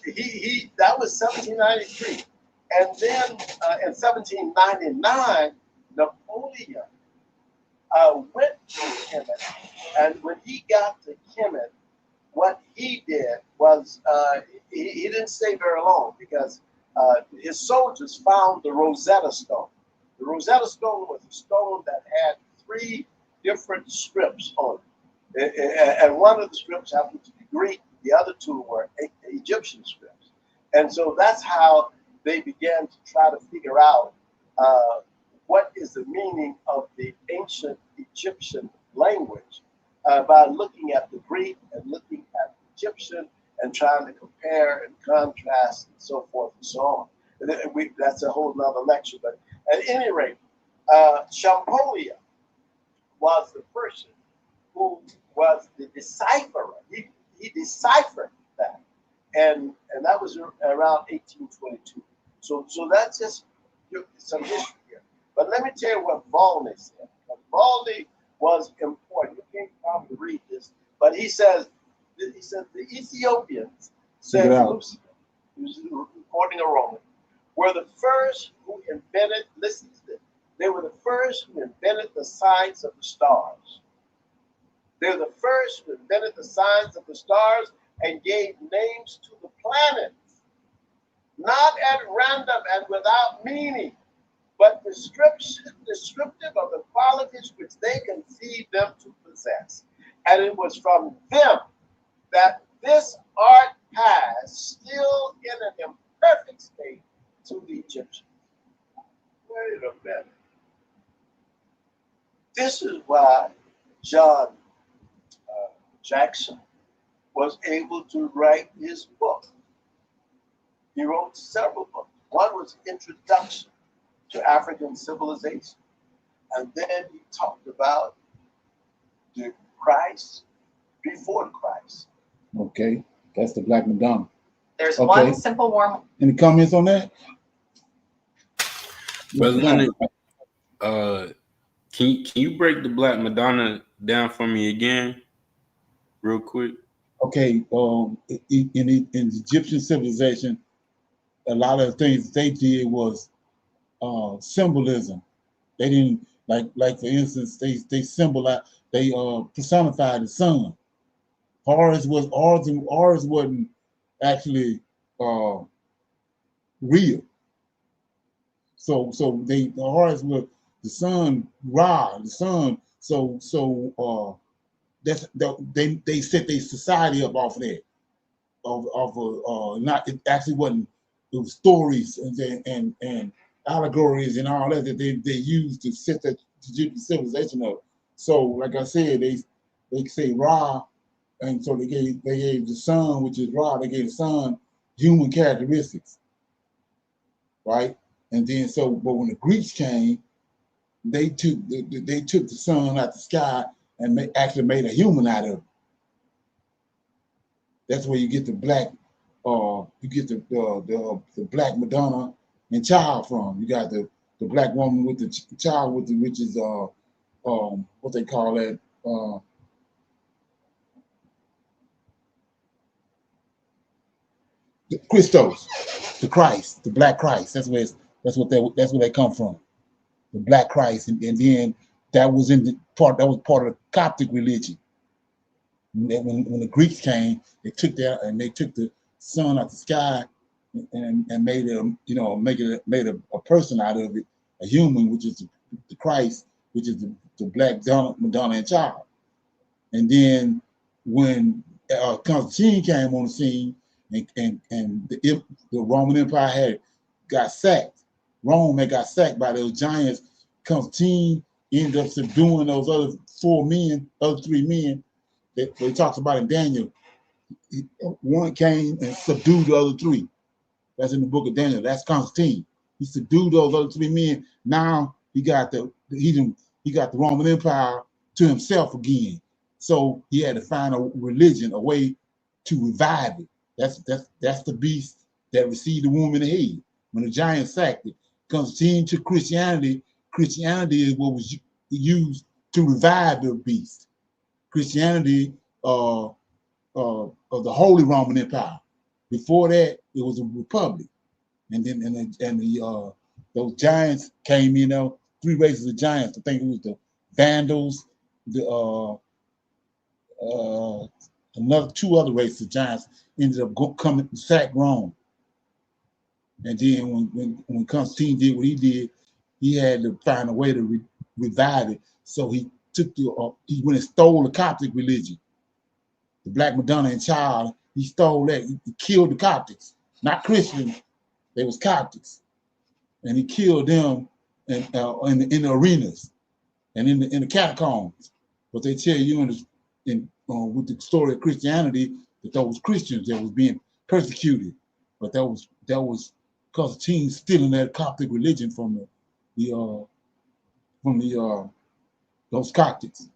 he that was 1793. And then in 1799, Napoleon went to Kemet. And when he got to Kemet, what he did was he didn't stay very long because his soldiers found the Rosetta Stone. The Rosetta Stone was a stone that had 3 different scripts on it. And one of the scripts happened to be Greek, the other 2 were Egyptian scripts. And so that's how they began to try to figure out what is the meaning of the ancient Egyptian language by looking at the Greek and looking at the Egyptian and trying to compare and contrast and so forth and so on. And that's a whole nother lecture. But at any rate, Champollion was the person who was the decipherer. He deciphered that. And that was around 1822. So that's just some history here. But let me tell you what Volney said. Volney was important. You can't probably read this, but he says the Ethiopians said, he was quoting a Roman, were the first who invented, listen to this, they were the first who invented the signs of the stars. They were the first who invented the signs of the stars and gave names to the planets, not at random and without meaning, but descriptive of the qualities which they conceived them to possess. And it was from them that this art passed, still in an imperfect state, to the Egyptians. Wait a minute. This is why John Jackson was able to write his book. He wrote several books. One was Introduction to African Civilization. And then he talked about the Christ before Christ. Okay, that's the Black Madonna. There's one simple warm. Any comments on that? Brother Leonard, can you break the Black Madonna down for me again, real quick? Okay, in Egyptian civilization, a lot of the things they did was symbolism. They didn't like for instance, they symbolize, they personified the sun. Ours wasn't actually real. So the Horus was the sun, Ra, the sun. So they set their society up off of that. Not, it actually wasn't, it was stories and allegories and all that they used to set that Egyptian civilization up. So like I said, they say Ra, and so they gave the sun, which is Ra, they gave the sun human characteristics, right? And then but when the Greeks came, they took the sun out the sky and actually made a human out of it. That's where you get the black, the Black Madonna and child from. You got the black woman with the child with the, which is what they call that, the Christos, the Christ, the Black Christ. That's where they come from, the Black Christ, and then that was part of the Coptic religion. When the Greeks came, they took the sun out the sky and made it, made a person out of it, a human, which is the Christ, which is the Black Madonna and child. And then when Constantine came on the scene, and the Roman Empire got sacked. Rome had got sacked by those giants. Constantine ended up subduing those other three men that they talks about in Daniel. One came and subdued the other 3. That's in the book of Daniel. That's Constantine. He subdued those other 3 men. Now he got the Roman Empire to himself again. So he had to find a religion, a way to revive it. That's the beast that received the womb in the head. When the giants sacked it, Constantine took Christianity. Christianity is what was used to revive the beast. Christianity of the Holy Roman Empire. Before that, it was a republic, and then those giants came. 3 races of giants. I think it was the Vandals, the two other races of giants ended up coming to sack Rome. And then when Constantine did what he did, he had to find a way to revive it. So he he went and stole the Coptic religion, the Black Madonna and Child. He stole that. He killed the Coptics, not Christians. They was Coptics, and he killed them in the arenas and in the catacombs. But they tell you with the story of Christianity that those Christians that was being persecuted, but that was Constantine stealing that Coptic religion from those Coptics,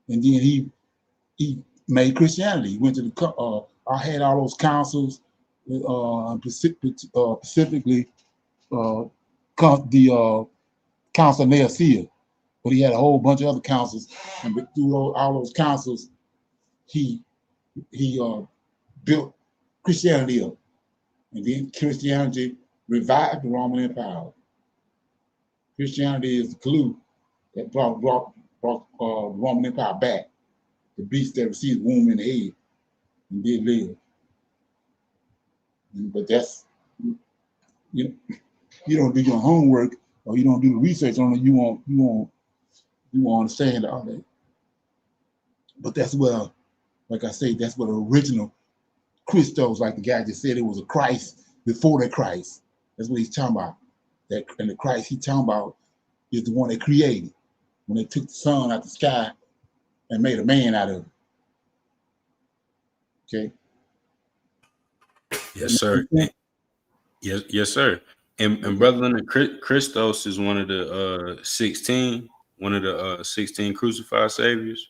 and then he made Christianity. He went to I had all those councils, specifically the Council of Nicaea, but he had a whole bunch of other councils, and through all those councils, he built Christianity up, and then Christianity revived the Roman Empire. Christianity is the glue that brought the Roman Empire back. The beast that received the womb in the head and did live. But that's, you don't do your homework or you don't do the research on it, you won't understand all that. But that's what, like I say, that's what original Christos, like the guy just said, it was a Christ before the Christ. That's what he's talking about. And the Christ he's talking about is the one they created when they took the sun out the sky and made a man out of it. Okay. Yes, sir. Yes, sir. And Brother Leonard, Christos is one of the 16 crucified saviors.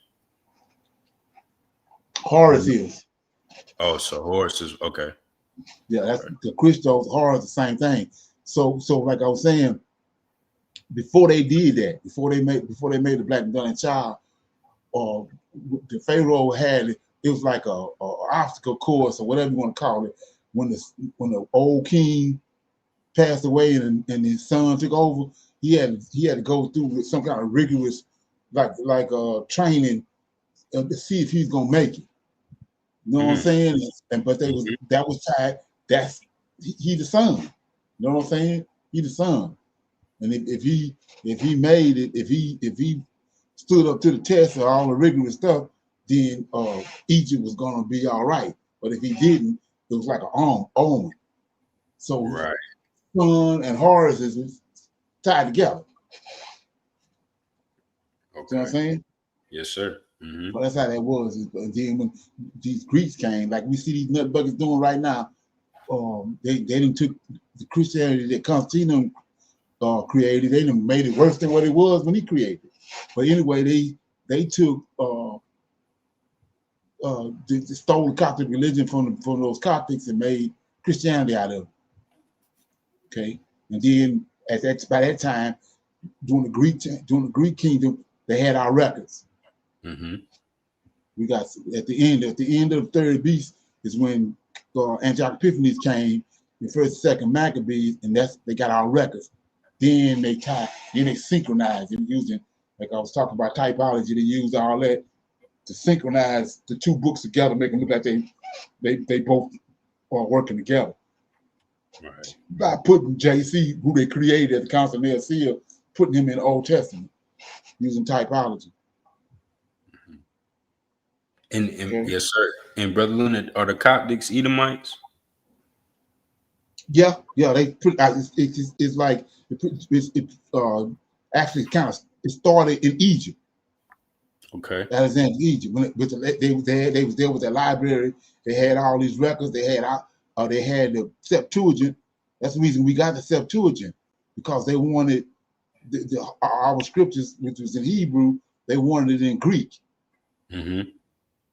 Horus is. Oh, so Horus is okay. Yeah, that's the Christos. Horus, the same thing. So like I was saying, before they did that, before they made the Black Madonna Child, the Pharaoh had it. It was like a obstacle course or whatever you want to call it. When the old king passed away and his son took over, he had to go through some kind of rigorous like training to see if he's gonna make it. You know what I'm saying? But that was tied. He the son. You know what I'm saying? He the son. And if he made it, if he stood up to the test of all the rigorous stuff, then Egypt was gonna be all right. But if he didn't, it was like an omen. So Son and Horus is tied together. Okay. You know what I'm saying? Yes, sir. Mm-hmm. But that's how that was. And then when these Greeks came, like we see these nut buckets doing right now, they didn't took the Christianity that Constantine created, they done made it worse than what it was when he created it. But anyway, they took they stole the Coptic religion from those Coptics and made Christianity out of it. Okay, and then by that time, during the Greek kingdom, they had our records. Mm-hmm. We got at the end of the third beast is when Antioch Epiphanes came, the first and second Maccabees, and they got our records. Then they synchronized it using, like I was talking about typology, they used all that to synchronize the two books together, make them look like they both are working together. Right. By putting JC, who they created at the Council of Nicaea, putting him in the Old Testament using typology. And yes, sir. And Brother Leonard, are the Coptics Edomites? Yeah, they put it's like actually kind of it started in Egypt. Okay. Alexander, Egypt. They was there with their library. They had all these records. They had the Septuagint. That's the reason we got the Septuagint, because they wanted our scriptures, which was in Hebrew, they wanted it in Greek. Mm-hmm.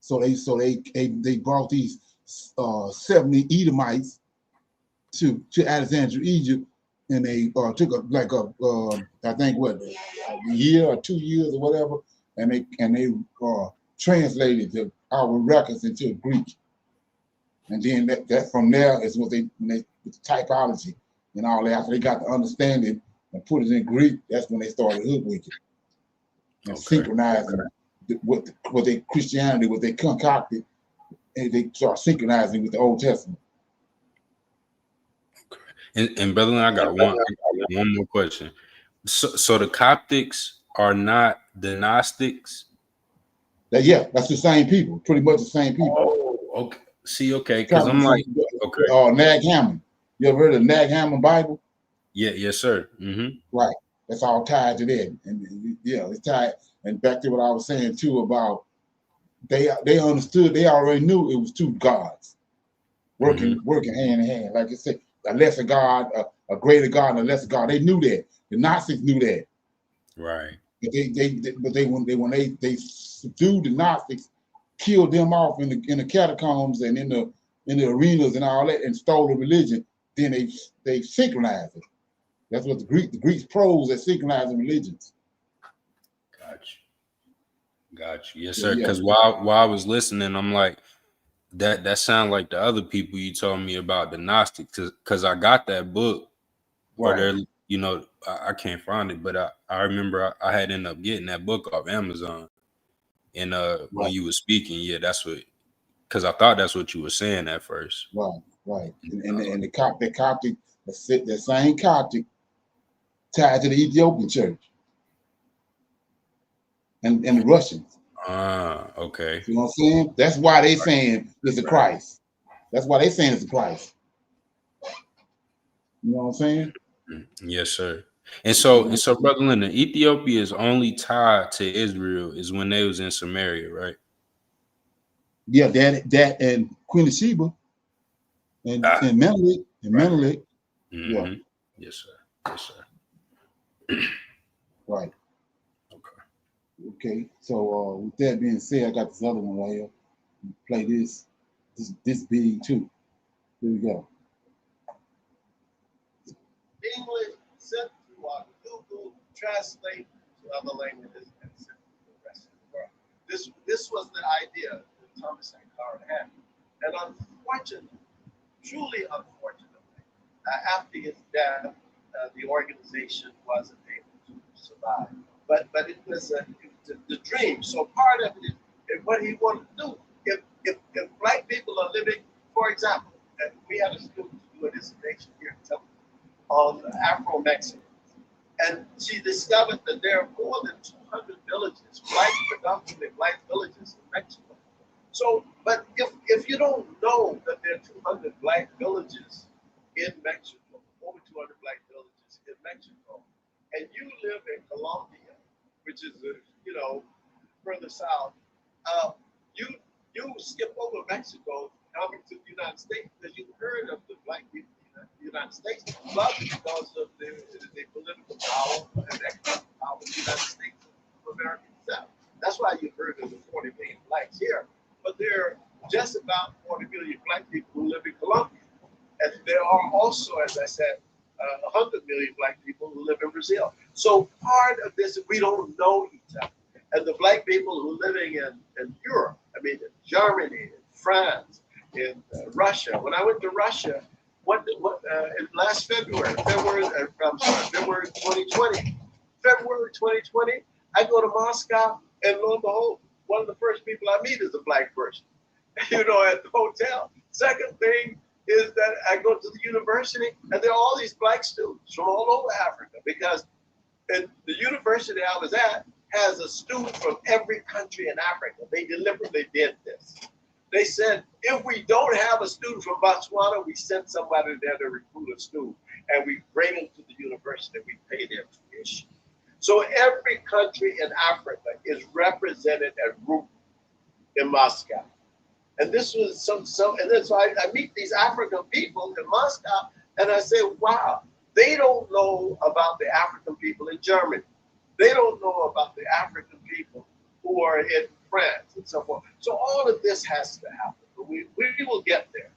So they brought these 70 Edomites to Alexandria, Egypt, and they took I think a year or 2 years or whatever, and they translated our records into Greek, and then that from there is what they with typology and all that. After they got the understanding and put it in Greek, that's when they started hoodwinking and synchronizing what they Christianity, what they concocted and they start synchronizing with the Old Testament. And brother, I got one more question. So the Coptics are not the Gnostics? That's the same people, pretty much the same people. Oh, okay. See, okay, because I'm like, Nag Hammond. You ever heard of Nag Hammond Bible? Yeah, yes, sir. Mm-hmm. Right. That's all tied to that. And yeah, it's tied. And back to what I was saying too about they understood, they already knew it was two gods working hand in hand. Like I said, a lesser God, a greater God, and a lesser God. They knew that. The Gnostics knew that. Right. But when they subdued the Gnostics, killed them off in the catacombs and in the arenas and all that, and stole the religion, then they synchronized it. That's what the Greeks pros at synchronizing religions. Got you. Yes, sir. Because while I was listening, I'm like, that sounds like the other people you told me about, the Gnostics, because I got that book, or they're, you know, I can't find it, but I remember I had ended up getting that book off Amazon, and when you were speaking, yeah, that's what, because I thought that's what you were saying at first. Right. And the Coptic, the same Coptic tied to the Ethiopian church and the Russians. Okay. You know what I'm saying? That's why they saying it's a Christ. That's why they saying it's a Christ. You know what I'm saying? Yes, sir. And so, Brother Linda, Ethiopia is only tied to Israel is when they was in Samaria, right? Yeah, that and Queen of Sheba and Menelik. Yeah. Yes, sir. Yes, sir. Right. Okay. So with that being said, I got this other one right here. Play this beat too. Here we go. English sent to Google Translate to other languages and sent to the rest of the world. This was the idea that Thomas Sankara had. And unfortunately, truly unfortunately, after his death, the organization wasn't able to survive. But it was the dream. So part of it is what he wanted to do. If black people are living, for example, and we had a student do a dissertation here in Temple on Afro-Mexicans. And she discovered that there are more than 200 villages, predominantly black villages in Mexico. So, but if you don't know that there are 200 black villages in Mexico, over 200 black villages in Mexico, and you live in Colombia, which is, further south, you skip over Mexico, coming to the United States, because you've heard of the black people in the United States, largely because of the political power and economic power of the United States of America itself. That's why you've heard of the 40 million blacks here. But there are just about 40 million black people who live in Colombia. And there are also, as I said, 100 million black people who live in Brazil. So part of this, we don't know each other. And the black people who are living in Europe, in Germany, in France, in Russia. When I went to Russia, in last February 2020, I go to Moscow, and lo and behold, one of the first people I meet is a black person, at the hotel. Second thing is that I go to the university, and there are all these black students from all over Africa, because the university I was at has a student from every country in Africa. They deliberately did this. They said, if we don't have a student from Botswana, we send somebody there to recruit a student, and we bring them to the university, we pay their tuition. So every country in Africa is represented at root in Moscow. And this was and then so I meet these African people in Moscow, and I say, wow, they don't know about the African people in Germany. They don't know about the African people who are in France and so forth. So all of this has to happen. We will get there.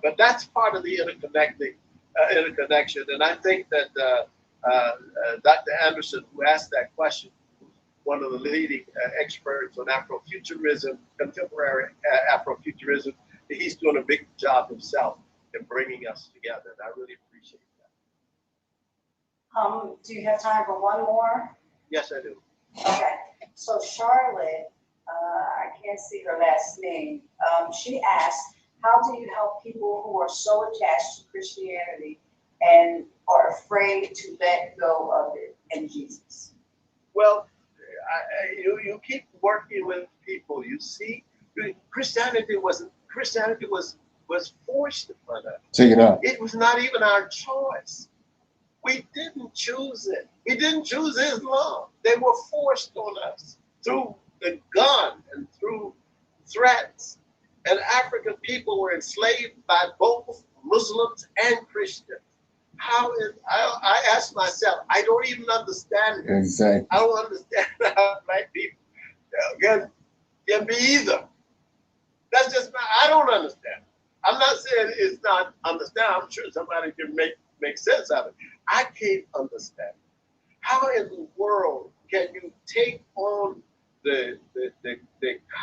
But that's part of the interconnection. And I think that Dr. Anderson, who asked that question, one of the leading experts on Afrofuturism, contemporary Afrofuturism, he's doing a big job himself in bringing us together. And I really appreciate that. Do you have time for one more? Yes, I do. Okay. So Charlotte I can't see her last name. She asked, how do you help people who are so attached to Christianity and are afraid to let go of it and Jesus? Well, you keep working with people. You see, Christianity was forced upon us. Check it out. It was not even our choice. We didn't choose it. We didn't choose Islam. They were forced on us through the gun and through threats. And African people were enslaved by both Muslims and Christians. How is, I ask myself, I don't even understand it. Exactly. I don't understand how black people can be either. That's just, I don't understand. I'm not saying it's not understand. I'm sure somebody can make sense of it. I can't understand. How in the world can you take on the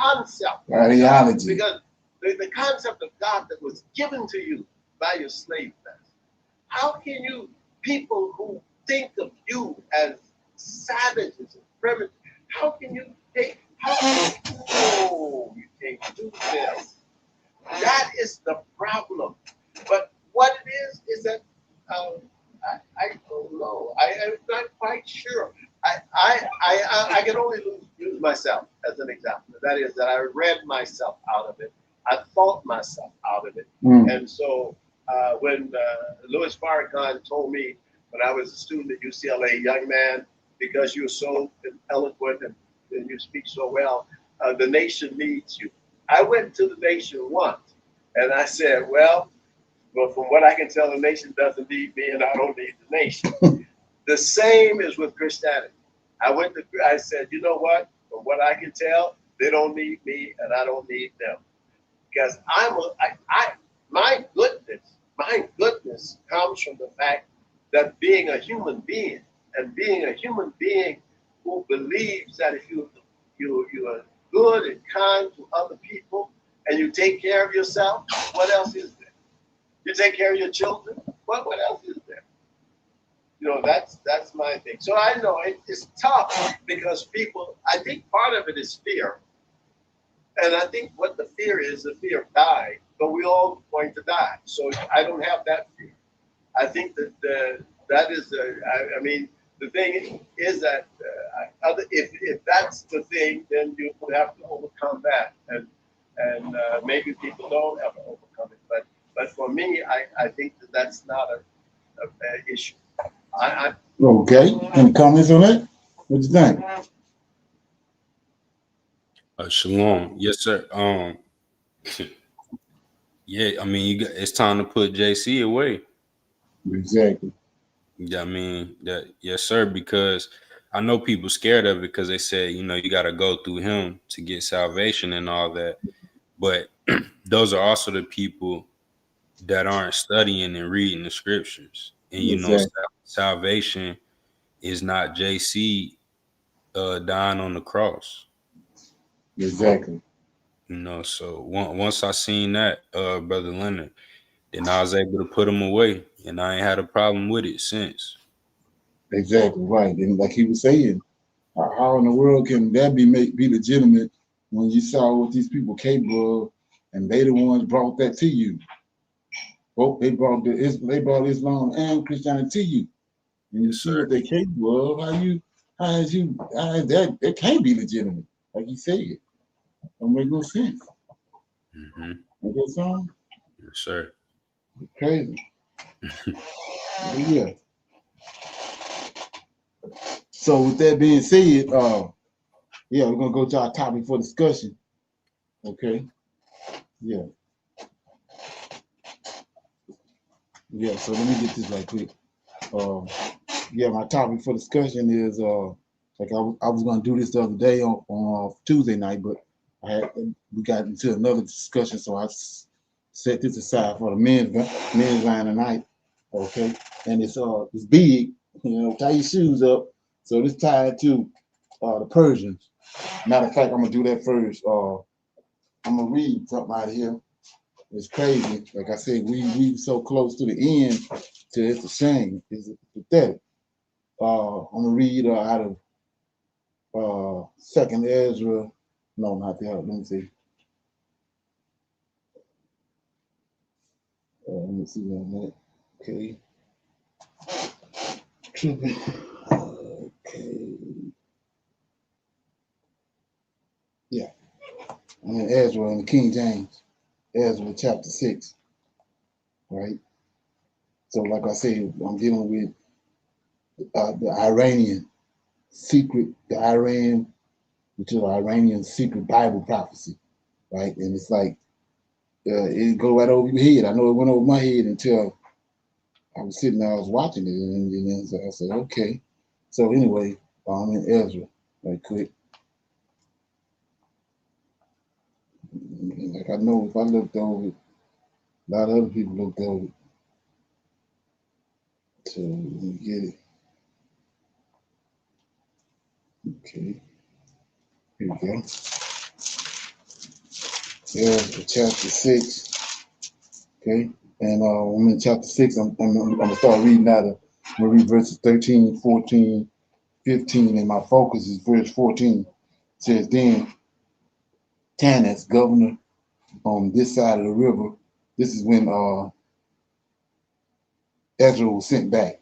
concept, ideology, because the concept of God that was given to you by your slave master? How can you, people who think of you as savages and primitive, how can you take, you can't do this. That is the problem. But what it is that I don't know. I'm not quite sure. I can only use myself as an example. That is that I read myself out of it. I thought myself out of it. And so when Louis Farrakhan told me when I was a student at UCLA, young man, because you're so eloquent and you speak so well, the nation needs you. I went to the nation once and I said, well, from what I can tell, the nation doesn't need me and I don't need the nation. The same is with Christianity. I said, you know what? From what I can tell, they don't need me and I don't need them. Because my goodness comes from the fact that being a human being who believes that if you are good and kind to other people and you take care of yourself, what else is there? You take care of your children, what else is there? You know, that's my thing. So I know it's tough because people, I think part of it is fear. And I think what the fear is, the fear of dying, but we're all going to die. So I don't have that fear. I think that that is, I mean, the thing is that if that's the thing, then you have to overcome that. And maybe people don't have to overcome it. But for me, I think that that's not a bad issue. Okay. Any comments on that? What you think? Shalom. Yes, sir. Yeah, I mean, it's time to put JC away. Exactly. Yeah, I mean, yes, sir, because I know people scared of it because they say, you know, you got to go through him to get salvation and all that. But those are also the people that aren't studying and reading the scriptures. And, you know, salvation is not JC dying on the cross. Exactly. You know, so once I seen that, Brother Leonard, then I was able to put him away, and I ain't had a problem with it since. Exactly right. And like he was saying, how in the world can that be legitimate when you saw what these people capable of, and they the ones brought that to you? Well, they brought Islam and Christianity to you, and you see what they capable of. How is that? It can't be legitimate, like you said. Don't make no sense. Make that sound? Yes, sir. Crazy. Yeah. So with that being said, yeah, we're gonna go to our topic for discussion. Okay. Yeah. Yeah. So let me get this right quick. Yeah, my topic for discussion is like I was gonna do this the other day on Tuesday night, but we got into another discussion, so I set this aside for the men's line tonight. Okay, and it's big, you know, tie your shoes up. So this tied to the Persians. Matter of fact, I'm gonna do that first. I'm gonna read something out of here. It's crazy. Like I said, we so close to the end to it's a shame. It's pathetic. I'm gonna read out of Second Ezra No, not that. Let me see. Let me see on that. Okay. Tripping. Okay. Yeah. I'm in Ezra in the King James. Ezra chapter 6. Right? So like I said, I'm dealing with the Iranian secret, the Iran, which is the Iranian secret Bible prophecy. Right? And it's like, it go right over your head. I know it went over my head until I was sitting there, I was watching it, and then so I said, okay. So anyway, I'm in Ezra, right quick. And like I know if I looked over it, a lot of other people looked over it. So let me get it. Okay, here we go. Ezra chapter 6. Okay, and I'm in chapter 6. I'm gonna start reading out of, I'm gonna read verses 13, 14, 15, and my focus is verse 14. It says, then Tanis, governor on this side of the river. This is when Ezra was sent back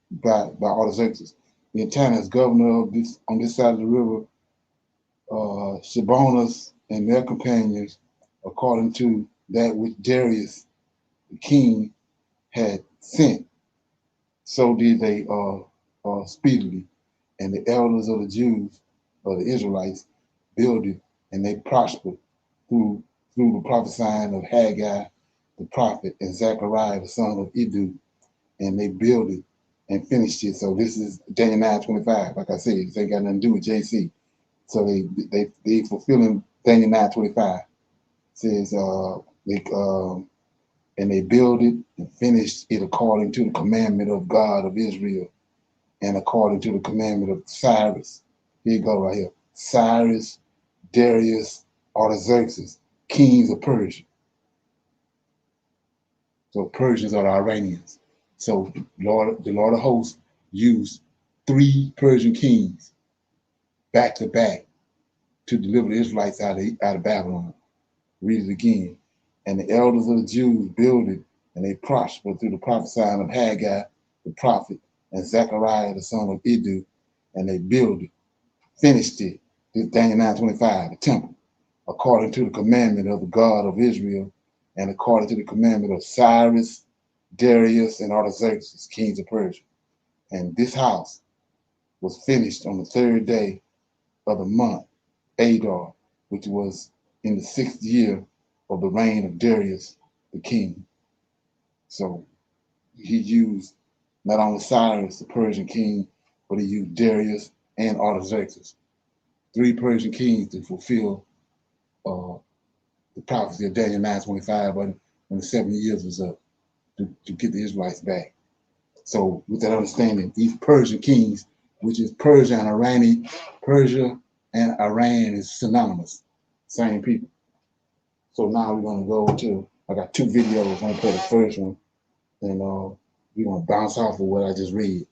by Artaxerxes. Then Tanis, governor of this on this side of the river, Shabonas and their companions, according to that which Darius the king had sent, so did they speedily. And the elders of the Jews, or the Israelites, builded, and they prospered through the prophesying of Haggai the prophet and Zechariah the son of Iddu, and they built it and finished it. So this is Daniel 9:25. Like I said, it ain't got nothing to do with JC. So they fulfilling Daniel 9:25. Says and they built it and finished it according to the commandment of God of Israel and according to the commandment of Cyrus. Here you go right here. Cyrus, Darius, Artaxerxes, kings of Persia. So Persians are the Iranians. So the Lord of hosts used 3 Persian kings back to back to deliver the Israelites out of Babylon. Read it again. And the elders of the Jews built it, and they prospered through the prophesying of Haggai the prophet and Zechariah the son of Iddu, and they built it, finished it. This is Daniel 9:25, the temple, according to the commandment of the God of Israel, and according to the commandment of Cyrus, Darius, and Artaxerxes, kings of Persia. And this house was finished on the 3rd day of the month, Adar, which was in the 6th year of the reign of Darius the king. So he used not only Cyrus, the Persian king, but he used Darius and Artaxerxes, 3 Persian kings to fulfill the prophecy of Daniel 9:25 when the 70 years was up to get the Israelites back. So with that understanding, these Persian kings, which is Persia and Irani, Persia and Iran is synonymous, same people. So now we're gonna go to, I got 2 videos. I'm gonna play the first one, and we're gonna bounce off of what I just read.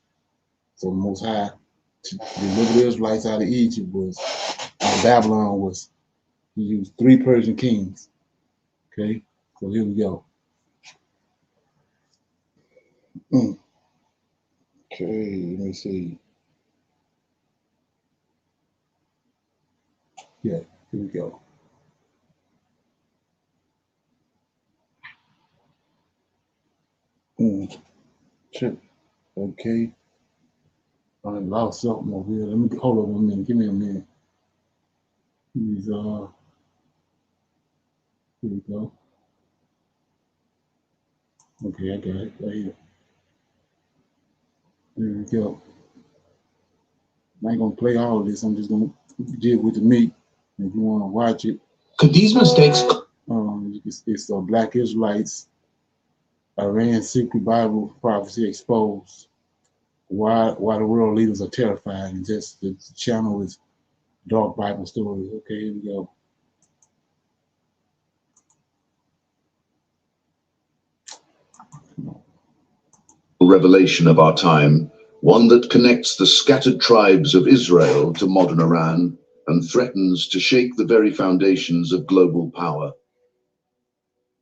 So the Most High to deliver the Israelites out of Egypt was, out of Babylon was, he used 3 Persian kings. Okay, so here we go. Okay, let me see. Yeah, here we go. Trip. Okay. I lost something over here. Let me hold on 1 minute. Give me a minute. He's here we go. Okay, I got it right here. There we go. I ain't gonna play all of this. I'm just gonna deal with the meat. If you want to watch it. Could these mistakes? It's Black Israelites, Iran secret Bible prophecy exposed. Why the world leaders are terrified, and just the channel is Dark Bible Stories. Okay, here we go. Revelation of our time, one that connects the scattered tribes of Israel to modern Iran, and threatens to shake the very foundations of global power.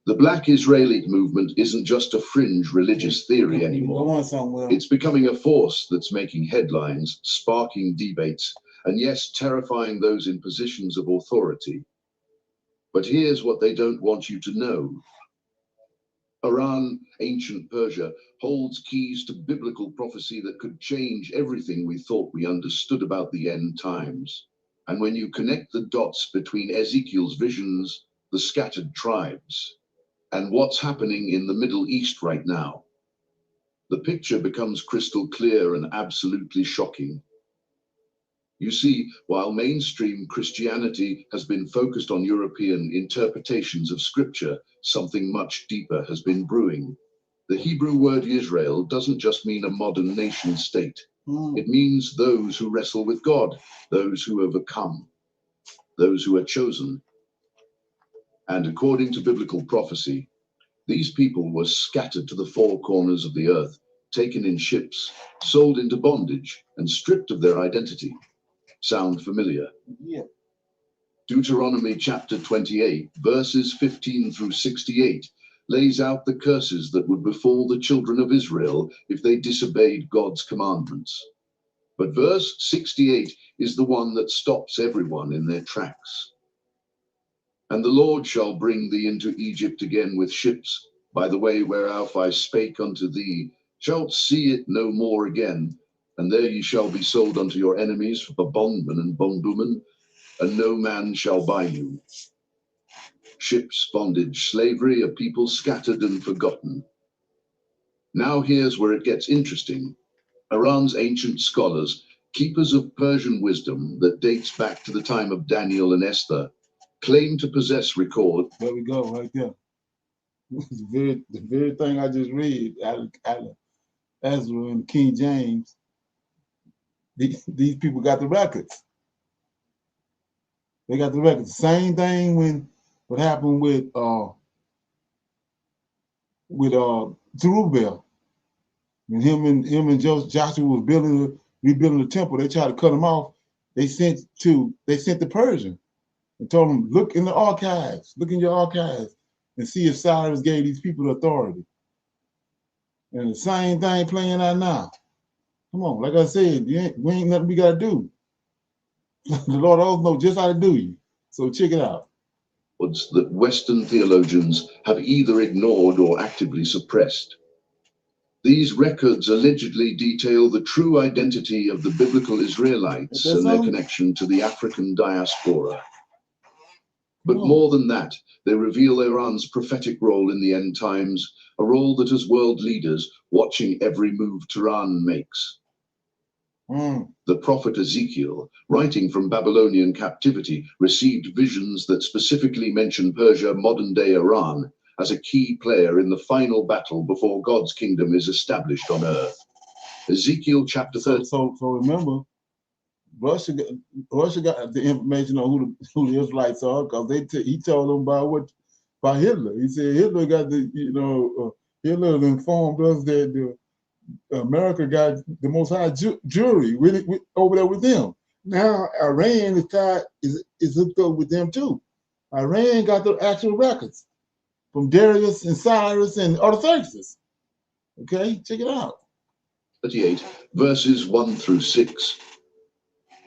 The Black Israeli movement isn't just a fringe religious theory anymore. It's becoming a force that's making headlines, sparking debates, and yes, terrifying those in positions of authority. But here's what they don't want you to know. Iran, ancient Persia, holds keys to biblical prophecy that could change everything we thought we understood about the end times. And when you connect the dots between Ezekiel's visions, the scattered tribes, and what's happening in the Middle East right now, the picture becomes crystal clear and absolutely shocking. You see, while mainstream Christianity has been focused on European interpretations of Scripture, something much deeper has been brewing. The Hebrew word Israel doesn't just mean a modern nation state. It means those who wrestle with God, those who overcome, those who are chosen. And according to biblical prophecy, these people were scattered to the four corners of the earth, taken in ships, sold into bondage, and stripped of their identity. Sound familiar? Yeah. Deuteronomy chapter 28, verses 15 through 68, lays out the curses that would befall the children of Israel if they disobeyed God's commandments. But verse 68 is the one that stops everyone in their tracks. And the Lord shall bring thee into Egypt again with ships, by the way whereof I spake unto thee, shalt see it no more again, and there ye shall be sold unto your enemies for bondmen and bondwomen, and no man shall buy you. Ships, bondage, slavery, a people scattered and forgotten. Now here's where it gets interesting. Iran's ancient scholars, keepers of Persian wisdom that dates back to the time of Daniel and Esther, claim to possess record. There we go, right there. The very thing I just read out of Ezra and King James. These people got the records. They got the records. Same thing when what happened with Zerubbabel. When him and Joshua was rebuilding the temple, they tried to cut him off. They sent the Persian and told them, look in the archives, look in your archives, and see if Cyrus gave these people the authority. And the same thing playing out now. Come on, like I said, we ain't nothing we gotta do. The Lord always knows just how to do you. So check it out. That Western theologians have either ignored or actively suppressed. These records allegedly detail the true identity of the biblical Israelites and their connection to the African diaspora. But more than that, they reveal Iran's prophetic role in the end times, a role that as world leaders, watching every move Tehran makes. The prophet Ezekiel, writing from Babylonian captivity, received visions that specifically mention Persia, modern-day Iran, as a key player in the final battle before God's kingdom is established on earth. Ezekiel chapter 30. So remember, Russia got the information on who the Israelites are, because he told them about Hitler. He said Hitler got Hitler informed us that America got the Most High jury over there with them. Now Iran is hooked up with them too. Iran got the actual records from Darius and Cyrus and Artaxerxes. Okay, check it out. 38, verses 1 through 6,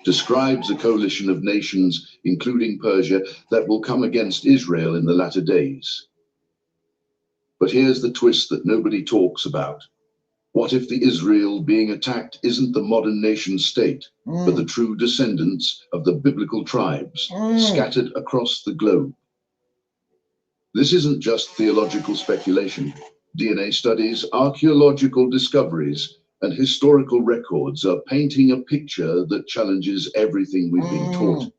describes a coalition of nations, including Persia, that will come against Israel in the latter days. But here's the twist that nobody talks about. What if the Israel being attacked isn't the modern nation state, but the true descendants of the biblical tribes scattered across the globe? This isn't just theological speculation. DNA studies, archaeological discoveries, and historical records are painting a picture that challenges everything we've been taught.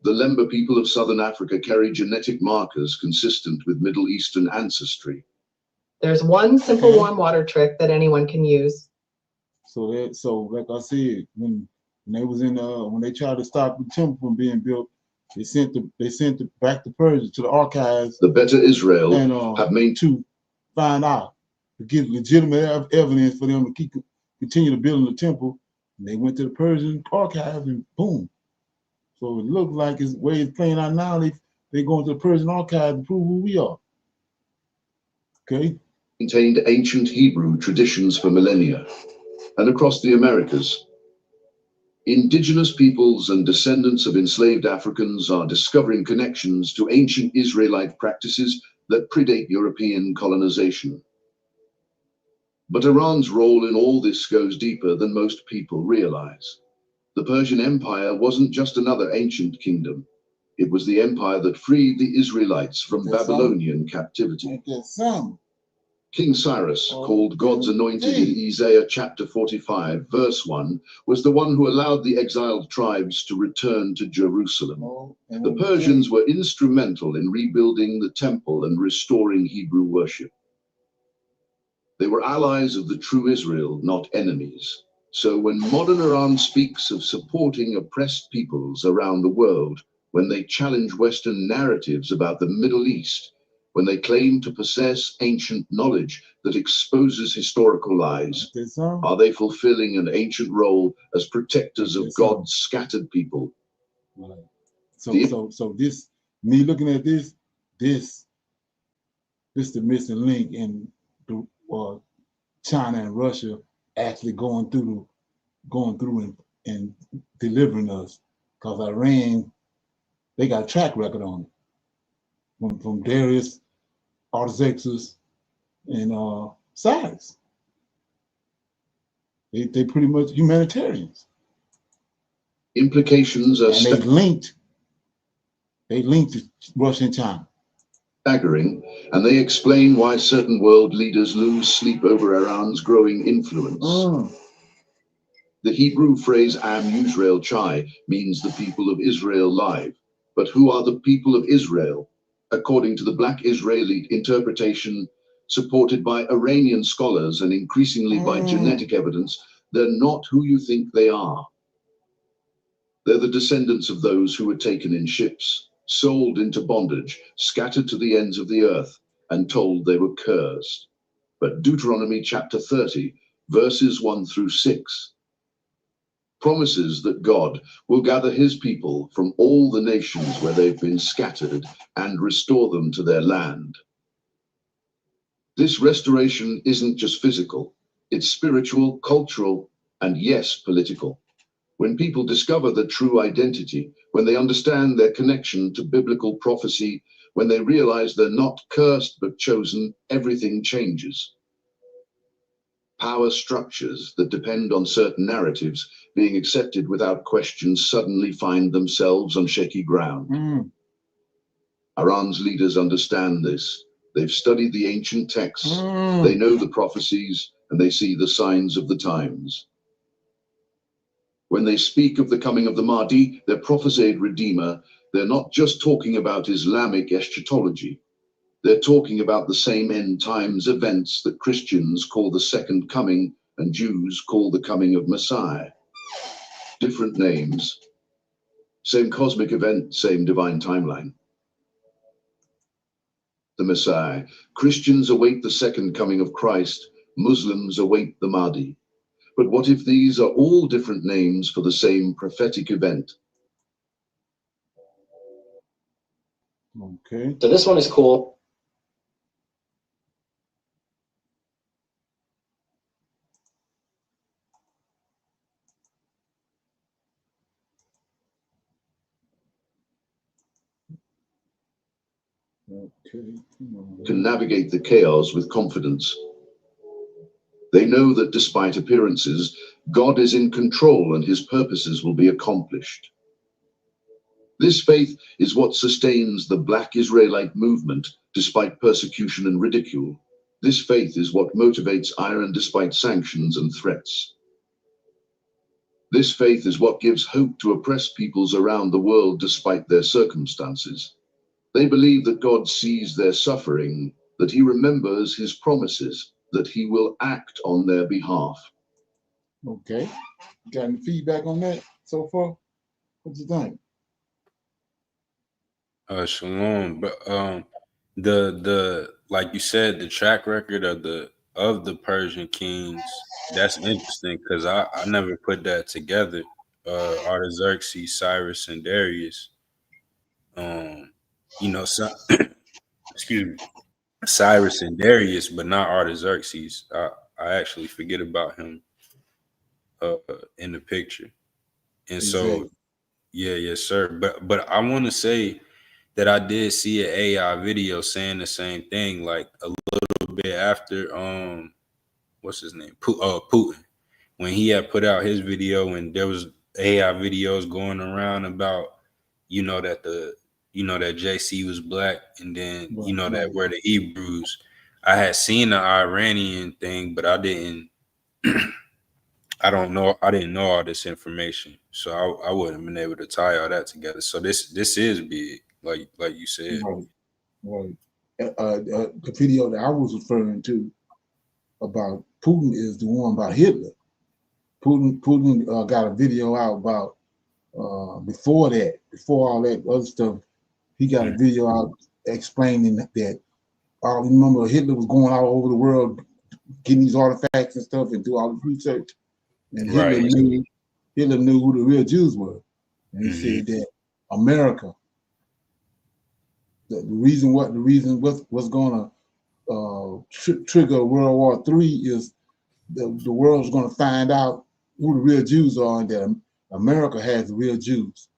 The Lemba people of southern Africa carry genetic markers consistent with Middle Eastern ancestry. There's one simple warm water trick that anyone can use. So like I said, when they was when they tried to stop the temple from being built, they sent back to Persia to the archives. The Better Israel and have made to find out, to get legitimate evidence for them to continue to build the temple. And they went to the Persian archives and boom, So it looks like it's way it's playing out now. They going to the Persian archive to prove who we are. Okay. Contained ancient Hebrew traditions for millennia, and across the Americas, indigenous peoples and descendants of enslaved Africans are discovering connections to ancient Israelite practices that predate European colonization. But Iran's role in all this goes deeper than most people realize. The Persian Empire wasn't just another ancient kingdom. It was the empire that freed the Israelites from Babylonian captivity. King Cyrus, called God's anointed in Isaiah chapter 45, verse 1, was the one who allowed the exiled tribes to return to Jerusalem. The Persians were instrumental in rebuilding the temple and restoring Hebrew worship. They were allies of the true Israel, not enemies. So when modern Iran speaks of supporting oppressed peoples around the world, when they challenge Western narratives about the Middle East, when they claim to possess ancient knowledge that exposes historical lies, are they fulfilling an ancient role as protectors of God's scattered people? Right. So this, me looking at this the missing link in China and Russia actually going through and delivering us, because Iran, they got a track record on it from Darius, Artaxerxes, and Cyrus. They pretty much humanitarians. Implications are they linked to Russia and China. Staggering, and they explain why certain world leaders lose sleep over Iran's growing influence. The Hebrew phrase Am Yisrael Chai means the people of Israel live. But who are the people of Israel? According to the Black Israelite interpretation, supported by Iranian scholars and increasingly by genetic evidence, they're not who you think they are. They're the descendants of those who were taken in ships, sold into bondage, scattered to the ends of the earth, and told they were cursed. But Deuteronomy chapter 30, verses 1 through 6, promises that God will gather his people from all the nations where they've been scattered and restore them to their land. This restoration isn't just physical, it's spiritual, cultural, and yes, political. When people discover their true identity, when they understand their connection to biblical prophecy, when they realize they're not cursed but chosen, everything changes. Power structures that depend on certain narratives being accepted without question suddenly find themselves on shaky ground. Iran's leaders understand this. They've studied the ancient texts, they know the prophecies, and they see the signs of the times. When they speak of the coming of the Mahdi, their prophesied Redeemer, they're not just talking about Islamic eschatology. They're talking about the same end times events that Christians call the second coming and Jews call the coming of Messiah. Different names, same cosmic event, same divine timeline. The Messiah. Christians await the second coming of Christ. Muslims await the Mahdi. But what if these are all different names for the same prophetic event? Okay. So this one is cool. Can navigate the chaos with confidence. They know that despite appearances, God is in control and his purposes will be accomplished. This faith is what sustains the Black Israelite movement despite persecution and ridicule. This faith is what motivates Iran despite sanctions and threats. This faith is what gives hope to oppressed peoples around the world despite their circumstances. They believe that God sees their suffering, that he remembers his promises, that he will act on their behalf. Okay. Got any feedback on that so far? What you think? Shalom. But the like you said, the track record of the Persian kings, that's interesting because I never put that together. Artaxerxes, Cyrus, and Darius. So, excuse me, Cyrus and Darius, but not Artaxerxes. I actually forget about him in the picture. And so, yeah, yes, sir. But I want to say that I did see an AI video saying the same thing, like a little bit after what's his name? Putin. When he had put out his video and there was AI videos going around about, that that JC was black, and then that we're the Hebrews. I had seen the Iranian thing, but I didn't I didn't know all this information. So I wouldn't have been able to tie all that together. So this is big, like you said. Right. The video that I was referring to about Putin is the one about Hitler. Putin got a video out about before all that other stuff. He got a video out explaining that. Remember, Hitler was going all over the world getting these artifacts and stuff and do all this research. And Hitler knew who the real Jews were. And he said that America, the reason what's going to trigger World War III is the world's going to find out who the real Jews are, and that America has the real Jews.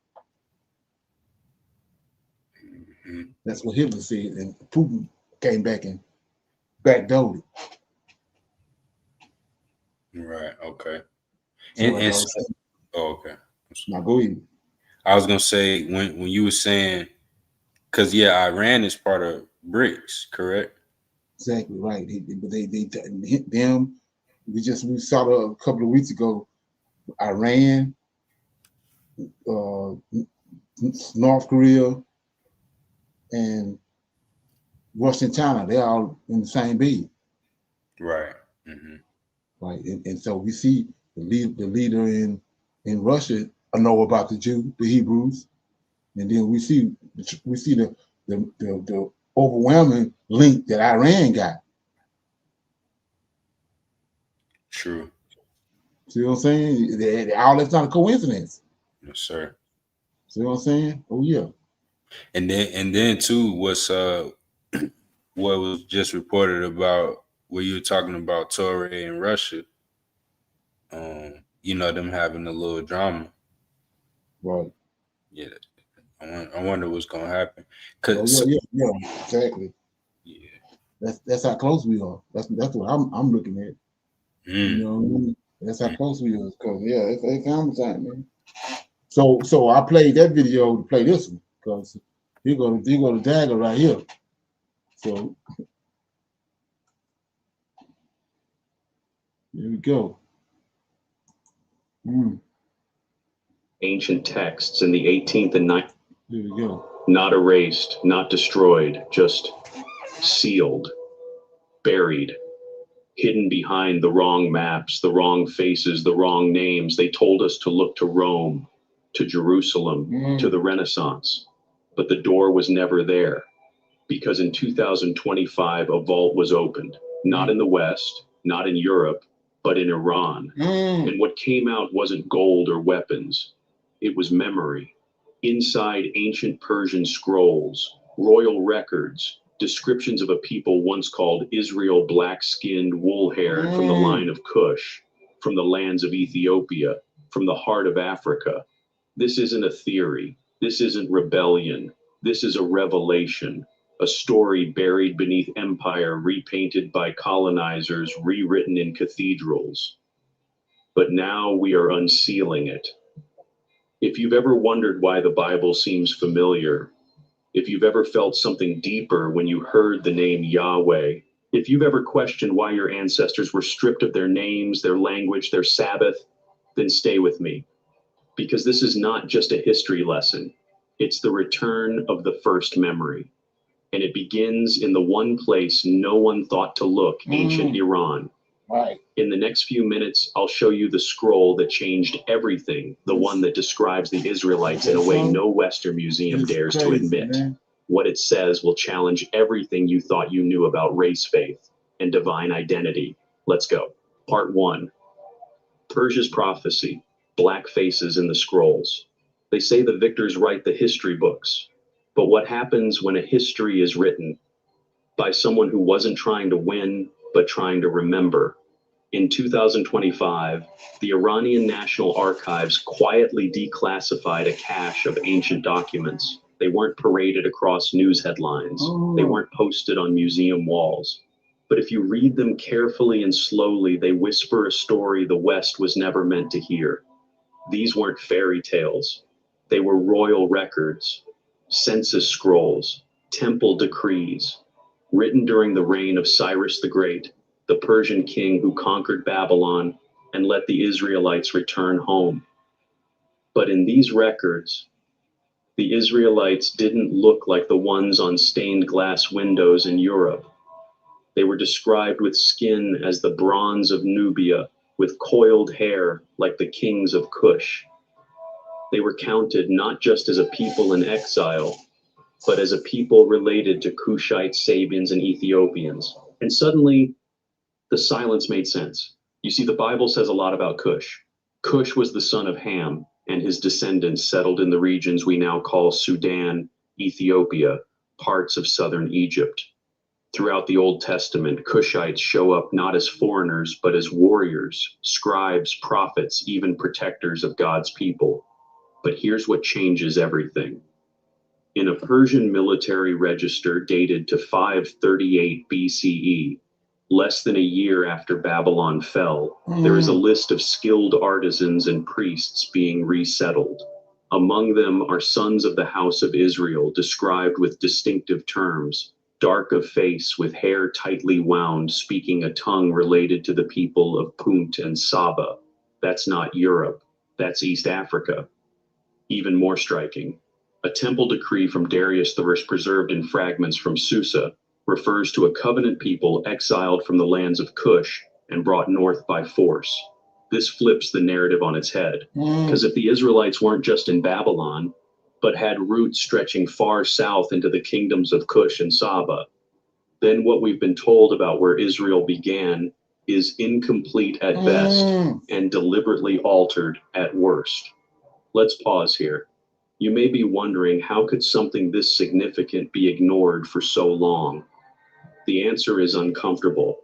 That's what Hitler said, and Putin came back and backdoored it. Right. Okay. Okay. Now go ahead. I was gonna say when you were saying, because Iran is part of BRICS, correct? Exactly right. Them. We saw a couple of weeks ago. Iran, North Korea, and Russia and China. They're all in the same bed. Right. Right. And so we see the leader in Russia know about the Hebrews, and then we see the overwhelming link that Iran got. True. See what I'm saying? All that's not a coincidence. Yes, sir. See what I'm saying? Oh yeah. And then too, what was just reported about where you were talking about Torre in Russia. Them having a little drama. Right. Yeah. I wonder what's gonna happen. Yeah, exactly. Yeah. That's how close we are. That's what I'm looking at. You know what I mean? That's how close we are. Because it's time, man. So I played that video to play this one because you go to Dagger right here. So here we go. Ancient texts in the 18th and 19th. Here we go. Not erased, not destroyed, just sealed, buried, hidden behind the wrong maps, the wrong faces, the wrong names. They told us to look to Rome, to Jerusalem, to the Renaissance. But the door was never there, because in 2025, a vault was opened, not in the West, not in Europe, but in Iran. And what came out wasn't gold or weapons. It was memory. Inside ancient Persian scrolls, royal records, descriptions of a people once called Israel, black-skinned, wool-haired, from the line of Cush, from the lands of Ethiopia, from the heart of Africa. This isn't a theory. This isn't rebellion. This is a revelation, a story buried beneath empire, repainted by colonizers, rewritten in cathedrals. But now we are unsealing it. If you've ever wondered why the Bible seems familiar, if you've ever felt something deeper when you heard the name Yahweh, if you've ever questioned why your ancestors were stripped of their names, their language, their Sabbath, then stay with me. Because this is not just a history lesson. It's the return of the first memory. And it begins in the one place no one thought to look, ancient Iran. Right. In the next few minutes, I'll show you the scroll that changed everything, the one that describes the Israelites in a way no Western museum dares to admit. What it says will challenge everything you thought you knew about race faith and divine identity. Let's go. Part 1. Persia's prophecy. black faces in the scrolls. They say the victors write the history books. But what happens when a history is written by someone who wasn't trying to win, but trying to remember? In 2025, the Iranian National Archives quietly declassified a cache of ancient documents. They weren't paraded across news headlines. They weren't posted on museum walls. But if you read them carefully and slowly, they whisper a story the West was never meant to hear. These weren't fairy tales. They were royal records, census scrolls, temple decrees, written during the reign of Cyrus the Great, the Persian king who conquered Babylon and let the Israelites return home. But in these records, the Israelites didn't look like the ones on stained glass windows in Europe. They were described with skin as the bronze of Nubia, with coiled hair like the kings of Cush. They were counted not just as a people in exile, but as a people related to Cushites, Sabians, and Ethiopians. And suddenly, the silence made sense. You see, the Bible says a lot about Cush. Cush was the son of Ham, and his descendants settled in the regions we now call Sudan, Ethiopia, parts of southern Egypt. Throughout the Old Testament, Cushites show up not as foreigners, but as warriors, scribes, prophets, even protectors of God's people. But here's what changes everything. In a Persian military register dated to 538 BCE, less than a year after Babylon fell, there is a list of skilled artisans and priests being resettled. Among them are sons of the house of Israel, described with distinctive terms: dark of face, with hair tightly wound, speaking a tongue related to the people of Punt and Saba. That's not Europe, that's East Africa. Even more striking, a temple decree from Darius I, preserved in fragments from Susa, refers to a covenant people exiled from the lands of Cush and brought north by force. This flips the narrative on its head, because if the Israelites weren't just in Babylon, but had roots stretching far south into the kingdoms of Cush and Saba, then what we've been told about where Israel began is incomplete at best and deliberately altered at worst. Let's pause here. You may be wondering, how could something this significant be ignored for so long? The answer is uncomfortable.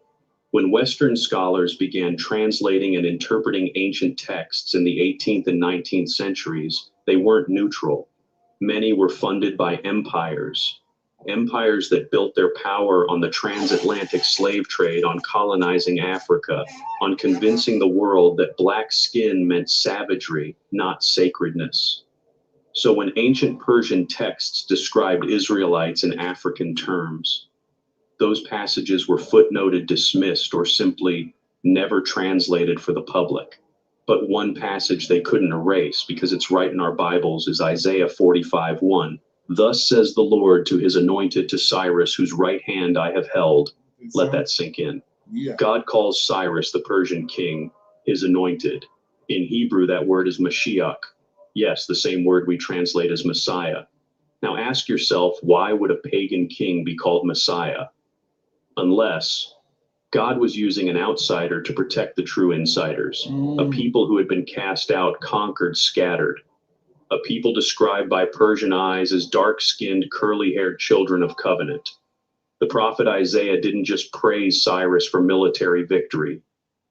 When Western scholars began translating and interpreting ancient texts in the 18th and 19th centuries, they weren't neutral. Many were funded by empires that built their power on the transatlantic slave trade, on colonizing Africa, on convincing the world that black skin meant savagery, not sacredness. So when ancient Persian texts described Israelites in African terms, those passages were footnoted, dismissed, or simply never translated for the public. But one passage they couldn't erase, because it's right in our Bibles, is Isaiah 45:1. Thus says the Lord to his anointed, to Cyrus, whose right hand I have held. Let that sink in. God calls Cyrus, the Persian king, his anointed. In Hebrew, that word is Mashiach. Yes, the same word we translate as Messiah. Now ask yourself, why would a pagan king be called Messiah? Unless God was using an outsider to protect the true insiders, a people who had been cast out, conquered, scattered, a people described by Persian eyes as dark-skinned, curly-haired children of covenant. The prophet Isaiah didn't just praise Cyrus for military victory.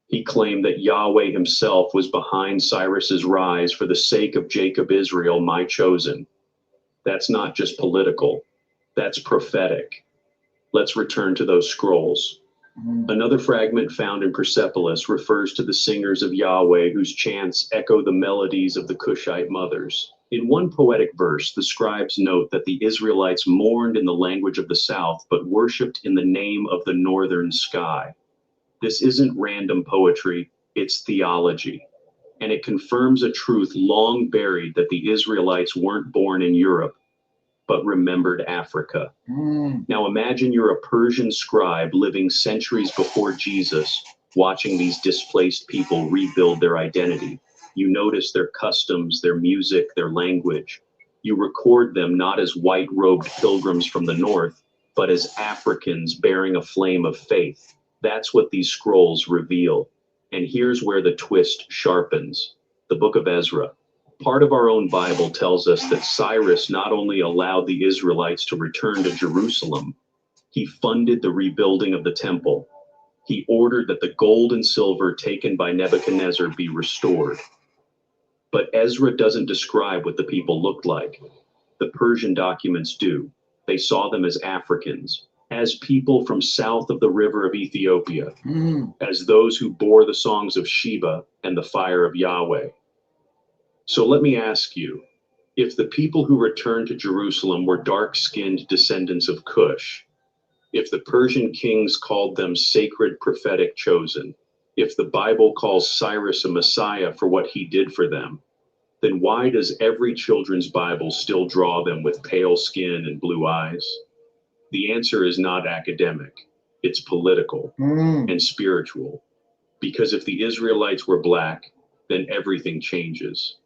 He claimed that Yahweh himself was behind Cyrus's rise for the sake of Jacob Israel, my chosen. That's not just political, that's prophetic. Let's return to those scrolls. Another fragment found in Persepolis refers to the singers of Yahweh, whose chants echo the melodies of the Cushite mothers. In one poetic verse, the scribes note that the Israelites mourned in the language of the south, but worshipped in the name of the northern sky. This isn't random poetry, it's theology. And it confirms a truth long buried, that the Israelites weren't born in Europe, but remembered Africa. Now imagine you're a Persian scribe living centuries before Jesus, watching these displaced people rebuild their identity. You notice their customs, their music, their language. You record them not as white-robed pilgrims from the north, but as Africans bearing a flame of faith. That's what these scrolls reveal. And here's where the twist sharpens. the book of Ezra. Part of our own Bible tells us that Cyrus not only allowed the Israelites to return to Jerusalem, he funded the rebuilding of the temple. He ordered that the gold and silver taken by Nebuchadnezzar be restored. But Ezra doesn't describe what the people looked like. The Persian documents do. They saw them as Africans, as people from south of the river of Ethiopia, as those who bore the songs of Sheba and the fire of Yahweh. So let me ask you, if the people who returned to Jerusalem were dark-skinned descendants of Cush, if the Persian kings called them sacred prophetic chosen, if the Bible calls Cyrus a Messiah for what he did for them, then why does every children's Bible still draw them with pale skin and blue eyes? The answer is not academic, it's political and spiritual. Because if the Israelites were black, then everything changes.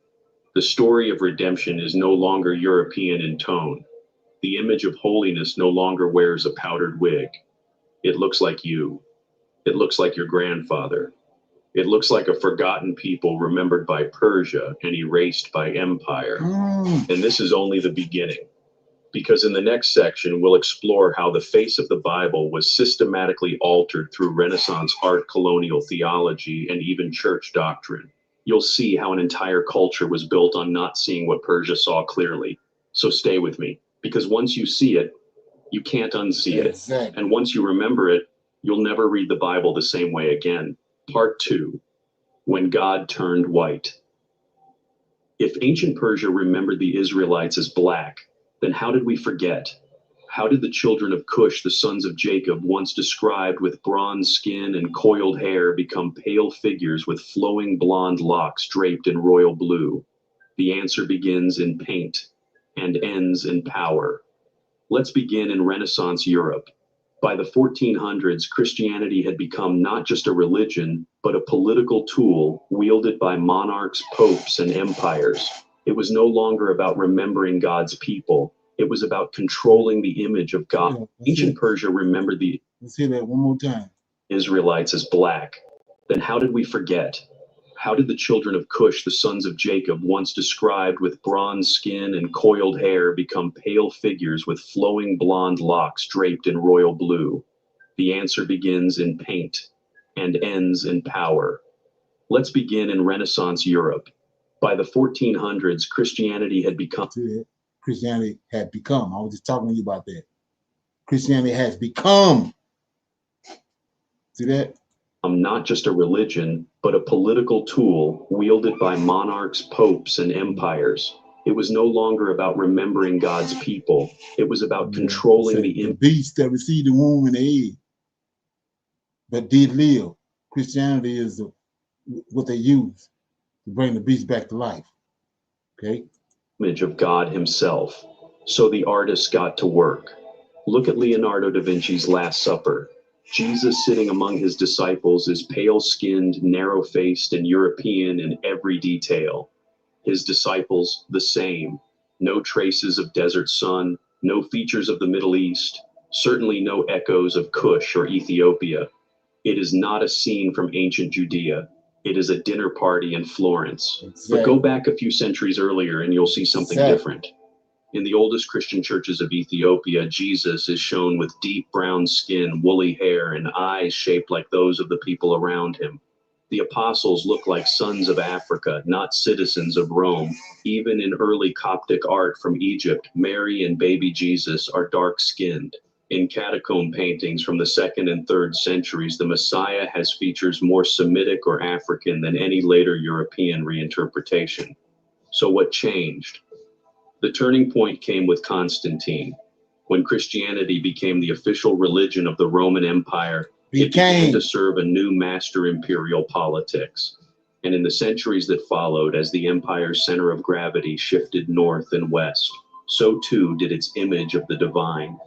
The story of redemption is no longer European in tone. The image of holiness no longer wears a powdered wig. It looks like you. It looks like your grandfather. It looks like a forgotten people remembered by Persia and erased by empire. And this is only the beginning. Because in the next section, we'll explore how the face of the Bible was systematically altered through Renaissance art, colonial theology, and even church doctrine. You'll see how an entire culture was built on not seeing what Persia saw clearly. So stay with me, because once you see it, you can't unsee it. And once you remember it, you'll never read the Bible the same way again. Part 2, When God Turned White. If ancient Persia remembered the Israelites as black, then how did we forget? How did the children of Cush, the sons of Jacob, once described with bronze skin and coiled hair, become pale figures with flowing blonde locks draped in royal blue? The answer begins in paint and ends in power. Let's begin in Renaissance Europe. By the 1400s, Christianity had become not just a religion, but a political tool wielded by monarchs, popes, and empires. It was no longer about remembering God's people. It was about controlling the image of God. Ancient Persia remembered the Let's hear that one more time. Israelites as black. Then how did we forget? How did the children of Cush, the sons of Jacob, once described with bronze skin and coiled hair, become pale figures with flowing blonde locks draped in royal blue? The answer begins in paint and ends in power. Let's begin in Renaissance Europe. By the 1400s, Christianity had become... Christianity had become. I was just talking to you about that. Christianity has become. See that? Not just a religion, but a political tool wielded by monarchs, popes, and empires. It was no longer about remembering God's people. It was about controlling the beast that received the womb and the egg, but did live. Christianity is what they use to bring the beast back to life. Okay? Image of God himself. So the artists got to work. Look at Leonardo da Vinci's Last Supper. Jesus sitting among his disciples is pale-skinned, narrow-faced, and European in every detail. His disciples, the same. No traces of desert sun, no features of the Middle East, certainly no echoes of Cush or Ethiopia. It is not a scene from ancient Judea. It is a dinner party in Florence. But go back a few centuries earlier and you'll see something different. In the oldest Christian churches of Ethiopia, Jesus is shown with deep brown skin, woolly hair, and eyes shaped like those of the people around him. The apostles look like sons of Africa, not citizens of Rome. Even in early Coptic art from Egypt, Mary and baby Jesus are dark-skinned. In catacomb paintings from the 2nd and 3rd centuries, the Messiah has features more Semitic or African than any later European reinterpretation. So what changed? The turning point came with Constantine. When Christianity became the official religion of the Roman Empire, it began to serve a new master imperial politics. And in the centuries that followed, as the empire's center of gravity shifted north and west, so too did its image of the divine.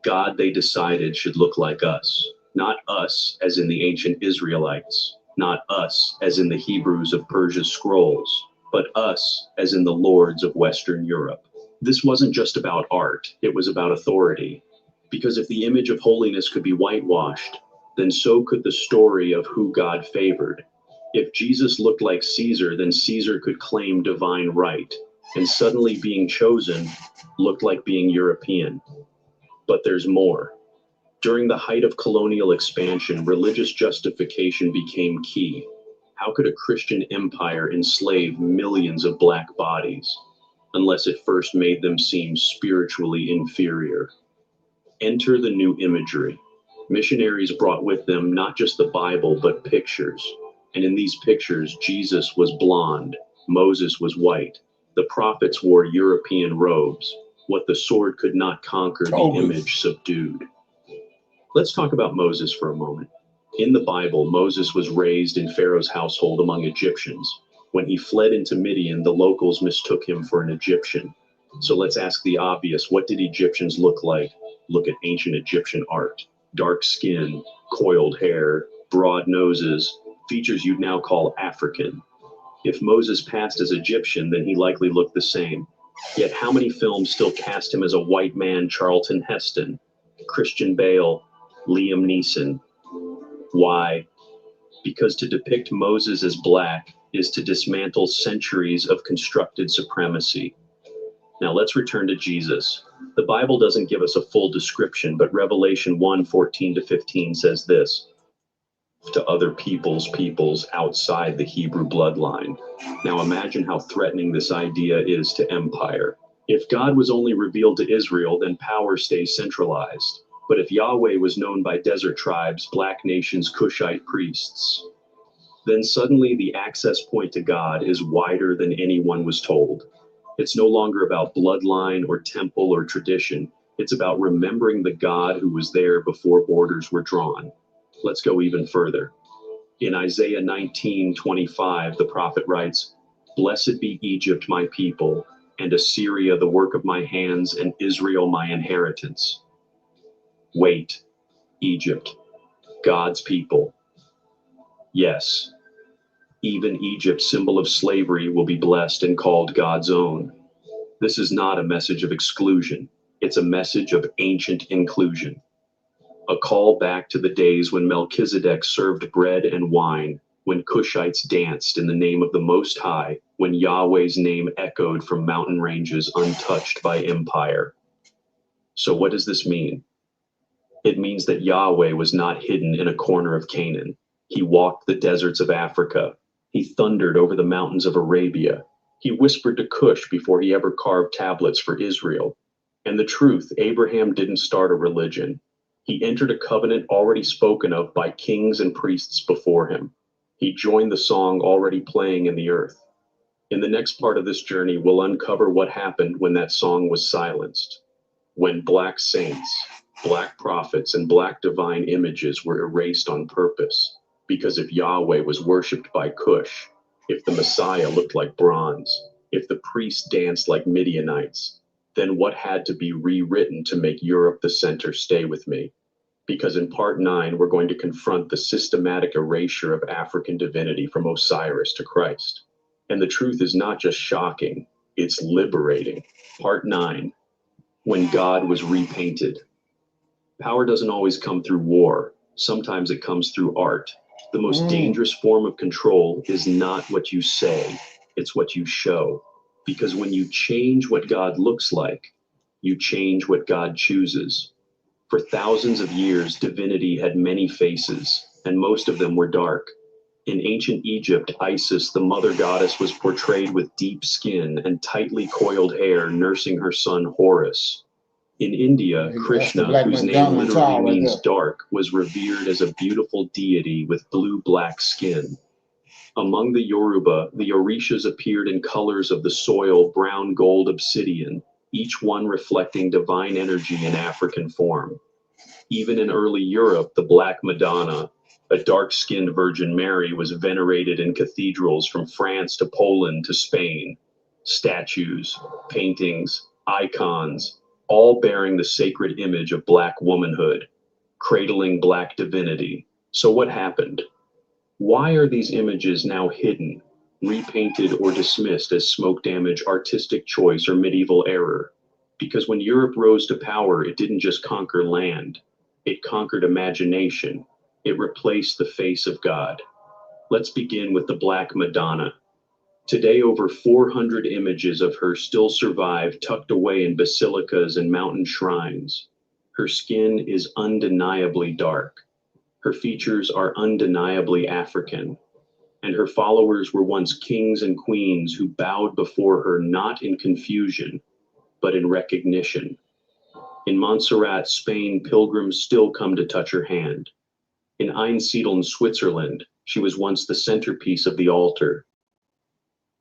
God, they decided, should look like us. Not us, as in the ancient Israelites. Not us, as in the Hebrews of Persia's scrolls. But us, as in the lords of Western Europe. This wasn't just about art, it was about authority. Because if the image of holiness could be whitewashed, then so could the story of who God favored. If Jesus looked like Caesar, then Caesar could claim divine right, and suddenly being chosen looked like being European. But there's more. During the height of colonial expansion, religious justification became key. How could a Christian empire enslave millions of black bodies, unless it first made them seem spiritually inferior? Enter the new imagery. Missionaries brought with them not just the Bible, but pictures. And in these pictures, Jesus was blonde, Moses was white, the prophets wore European robes. What the sword could not conquer, the image subdued. Let's talk about Moses for a moment. In the Bible, Moses was raised in Pharaoh's household among Egyptians. When he fled into Midian, the locals mistook him for an Egyptian. So let's ask the obvious, what did Egyptians look like? Look at ancient Egyptian art. Dark skin, coiled hair, broad noses, features you'd now call African. If Moses passed as Egyptian, then he likely looked the same. Yet how many films still cast him as a white man, Charlton Heston, Christian Bale, Liam Neeson? Why? Because to depict Moses as black is to dismantle centuries of constructed supremacy. Now let's return to Jesus. The Bible doesn't give us a full description, but Revelation 1:14-15 says this: to other peoples outside the Hebrew bloodline. Now imagine how threatening this idea is to empire. If God was only revealed to Israel, then power stays centralized. But if Yahweh was known by desert tribes, black nations, Cushite priests, then suddenly the access point to God is wider than anyone was told. It's no longer about bloodline or temple or tradition. It's about remembering the God who was there before borders were drawn. Let's go even further. In Isaiah 19:25, the prophet writes, "Blessed be Egypt, my people, and Assyria, the work of my hands, and Israel, my inheritance." Wait, Egypt, God's people. Yes, even Egypt, symbol of slavery, will be blessed and called God's own. This is not a message of exclusion. It's a message of ancient inclusion. A call back to the days when Melchizedek served bread and wine, when Cushites danced in the name of the Most High, when Yahweh's name echoed from mountain ranges untouched by empire. So what does this mean? It means that Yahweh was not hidden in a corner of Canaan. He walked the deserts of Africa. He thundered over the mountains of Arabia. He whispered to Cush before he ever carved tablets for Israel. And the truth, Abraham didn't start a religion. He entered a covenant already spoken of by kings and priests before him. He joined the song already playing in the earth. In the next part of this journey, we'll uncover what happened when that song was silenced. When black saints, black prophets, and black divine images were erased on purpose. Because if Yahweh was worshipped by Cush, if the Messiah looked like bronze, if the priests danced like Midianites, then what had to be rewritten to make Europe the center? Stay with me. Because in part 9, we're going to confront the systematic erasure of African divinity from Osiris to Christ. And the truth is not just shocking, it's liberating. Part 9, when God was repainted. Power doesn't always come through war. Sometimes it comes through art. The most dangerous form of control is not what you say, it's what you show. Because when you change what God looks like, you change what God chooses. For thousands of years, divinity had many faces, and most of them were dark. In ancient Egypt, Isis, the mother goddess, was portrayed with deep skin and tightly coiled hair, nursing her son Horus. In India, Krishna, whose name literally means dark, was revered as a beautiful deity with blue-black skin. Among the Yoruba, the Orishas appeared in colors of the soil, brown, gold, obsidian, each one reflecting divine energy in African form. Even in early Europe, the Black Madonna, a dark-skinned Virgin Mary, was venerated in cathedrals from France to Poland to Spain. Statues, paintings, icons, all bearing the sacred image of Black womanhood, cradling Black divinity. So what happened? Why are these images now hidden, repainted, or dismissed as smoke damage, artistic choice, or medieval error? Because when Europe rose to power, it didn't just conquer land, it conquered imagination. It replaced the face of God. Let's begin with the Black Madonna. Today, over 400 images of her still survive, tucked away in basilicas and mountain shrines. Her skin is undeniably dark. Her features are undeniably African. And her followers were once kings and queens who bowed before her not in confusion, but in recognition. In Montserrat, Spain, pilgrims still come to touch her hand. In Einsiedeln, Switzerland, she was once the centerpiece of the altar.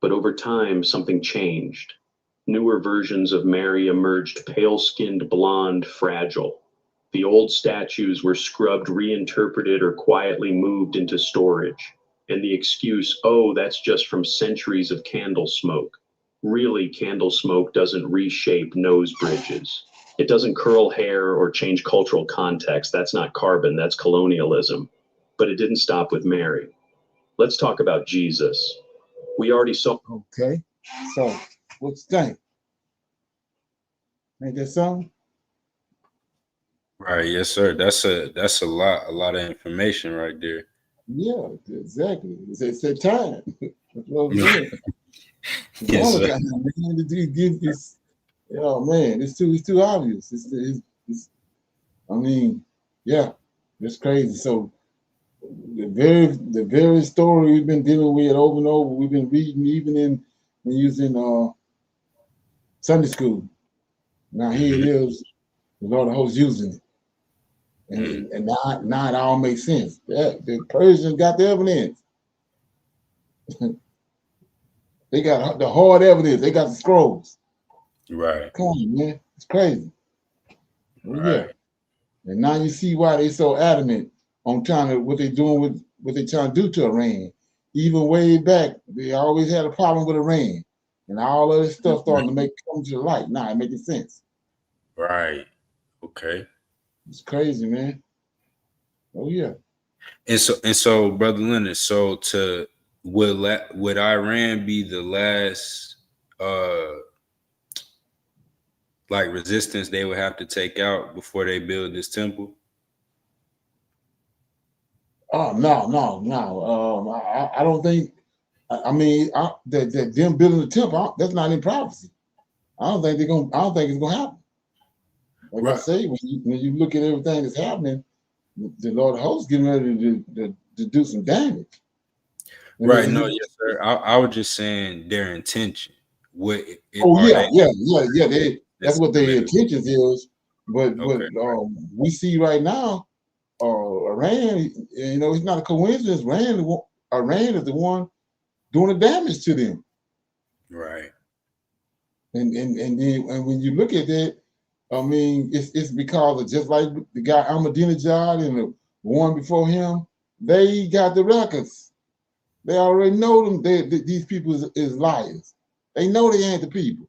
But over time, something changed. Newer versions of Mary emerged pale-skinned, blonde, fragile. The old statues were scrubbed, reinterpreted, or quietly moved into storage. And the excuse, oh, that's just from centuries of candle smoke. Really, candle smoke doesn't reshape nose bridges. It doesn't curl hair or change cultural context. That's not carbon, that's colonialism. But it didn't stop with Mary. Let's talk about Jesus. We already saw. Okay, so what you think? Ain't that something? Right, yes, sir. That's a lot of information right there. Yeah, exactly. It's that time. That's what I'm saying. It's Yes, all the sir. time, man. Oh man, it's too obvious. I mean, yeah, it's crazy. So the very story we've been dealing with over and over, we've been reading even in using Sunday school. Now here it is, the Lord of hosts using it. And now it all makes sense. The Persians got the evidence. They got the hard evidence. They got the scrolls. Right. Come on, man. It's crazy. Well, yeah. Right. And now you see why they so adamant on what they're doing with what they're trying to do to Iran. Even way back, they always had a problem with Iran. And all of this stuff starting to come to the light. Now it making sense. Right. Okay. It's crazy, man. Oh yeah. And so, Brother Leonard, so would Iran be the last like resistance they would have to take out before they build this temple? Oh no. I don't think. I mean, that them building the temple, that's not in prophecy. I don't think it's gonna happen. Like I say, when you look at everything that's happening, the Lord of hosts getting ready to do some damage. Right. No, yes, sir. I was just saying their intention. That's what their intentions is. But we see right now, Iran, it's not a coincidence. Iran is the one doing the damage to them. Right. And when you look at that, I mean, it's because of just like the guy Ahmadinejad and the one before him, they got the records. They already know them. These people is liars. They know they ain't the people.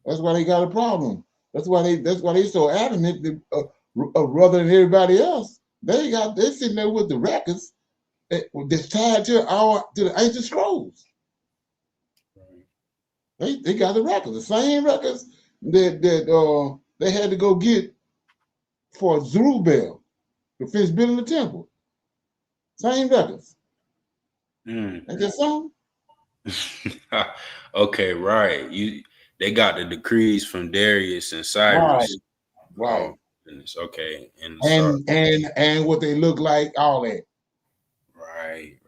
That's why they got a problem. That's why they so adamant that, rather than everybody else. They're sitting there with the records that's tied to the ancient scrolls. They got the records, the same records that they had to go get for Zerubbabel to finish building the temple. Same records. Ain't that something? Okay, right. They got the decrees from Darius and Cyrus. Right. Oh, goodness. Okay. And what they look like, all that. Right.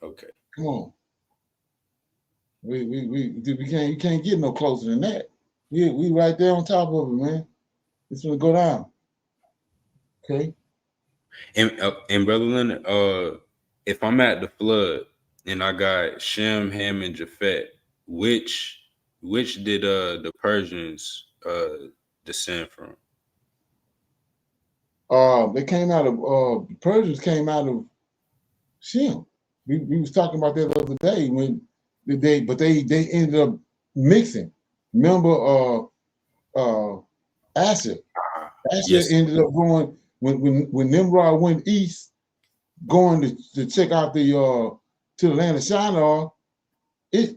Okay. Come on. You can't get no closer than that. We right there on top of it, man. It's gonna go down. Okay. And Brother Leonard, if I'm at the flood and I got Shem, Ham, and Japhet, which did the Persians descend from? They came out of the Persians came out of Shem. We was talking about that the other day but they ended up mixing. Remember Asher. Asher ended up going when Nimrod went east, going to check out to the land of Shinar.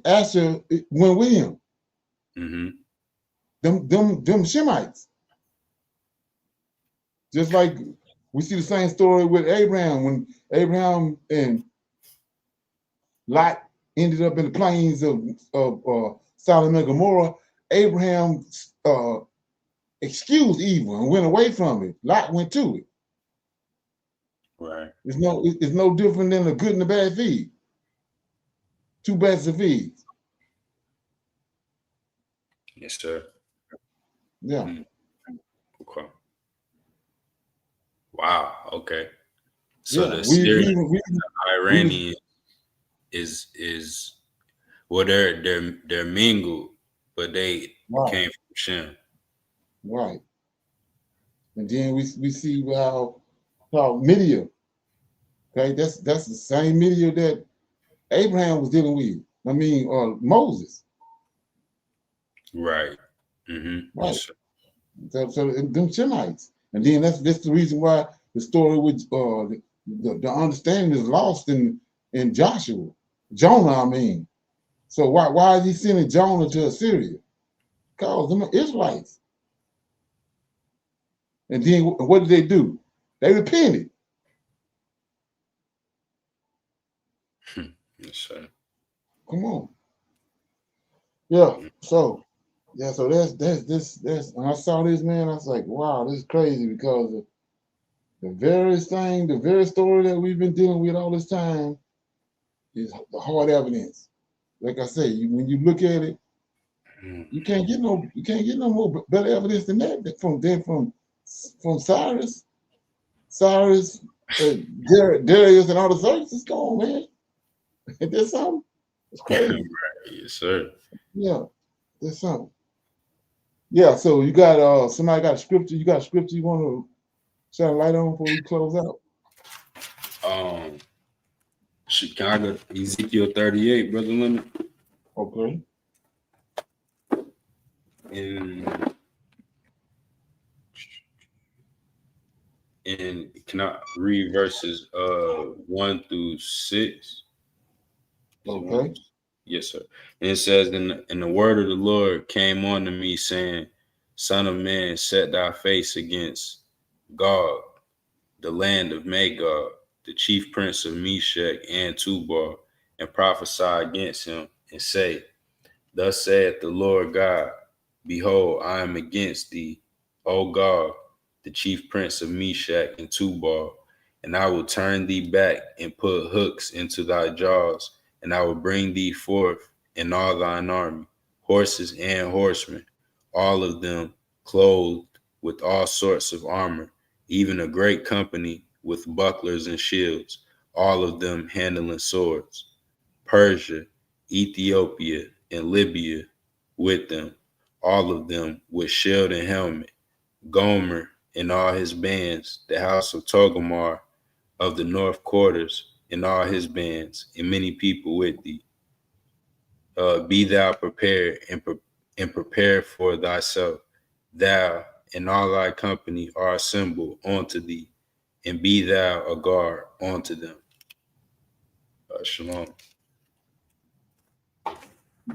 Asher went with him. Mm-hmm. Them Shemites. Just like We see the same story with Abraham when Abraham and Lot ended up in the plains of Sodom and Gomorrah. Abraham excused evil and went away from it. Lot went to it. Right. It's no different than a good and a bad feed. Two baskets of feeds. Yes, sir. Yeah. Okay. Wow. Okay. So Yeah, the Syrian, Iranian is well, they're mingled, but they came from Shem. Right. And then we see how Midian. Okay, that's the same Midian that Abraham was dealing with. I mean, Moses. Right. Mm-hmm. Right. Yes, sir. So them Shemites. And then that's the reason why the story with the understanding is lost in Joshua. Jonah, I mean. So why is he sending Jonah to Assyria? Because them are Israelites. And then what did they do? They repented. Yes, sir. Come on. Yeah. So that's when I saw this, man, I was like, wow, this is crazy because the very story that we've been dealing with all this time is the hard evidence. Like I say, when you look at it, you can't get no more better evidence than that from Cyrus, Darius, and all the Xerxes. Come on, man. There's something. It's crazy. Right. Yes, sir. Yeah, there's something. Yeah, so you got somebody got a scripture. You got a scripture you want to shine a light on before we close out? Chicago, Ezekiel 38, Brother Leonard. Okay. And can I read verses 1 through 6? Okay. Yes, sir. And it says, and the word of the Lord came unto me, saying, Son of man, set thy face against Gog, the land of Magog, the chief prince of Meshach and Tubal, and prophesy against him, and say, Thus saith the Lord God, Behold, I am against thee, O Gog, the chief prince of Meshach and Tubal, and I will turn thee back and put hooks into thy jaws, and I will bring thee forth in all thine army, horses and horsemen, all of them clothed with all sorts of armor, even a great company with bucklers and shields, all of them handling swords. Persia, Ethiopia, and Libya with them, all of them with shield and helmet. Gomer and all his bands, the house of Togomar of the north quarters and all his bands, and many people with thee. Be thou prepared and prepare for thyself. Thou and all thy company are assembled unto thee, and be thou a guard unto them. Shalom.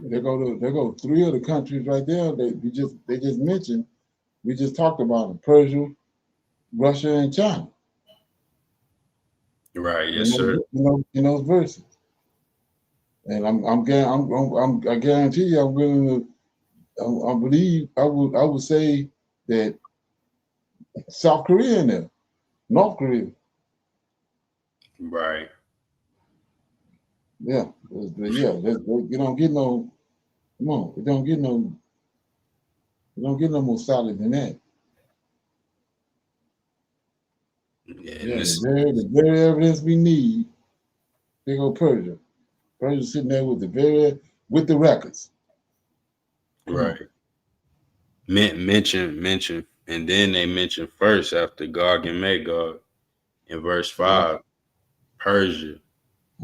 There go three of the countries right there that they just mentioned. We just talked about them: Persia, Russia, and China. Right. Yes, sir. In those verses. And I guarantee you, I'm willing to. I believe I would say that South Korea in there, North Korea. Right. Yeah, you don't get no. Come on, you don't get no more solid than that. Yeah, the very evidence we need. They go Persia. Persia's sitting there with the records. Right. Mention, and then they mention first after Gog and Magog in verse 5, Persia,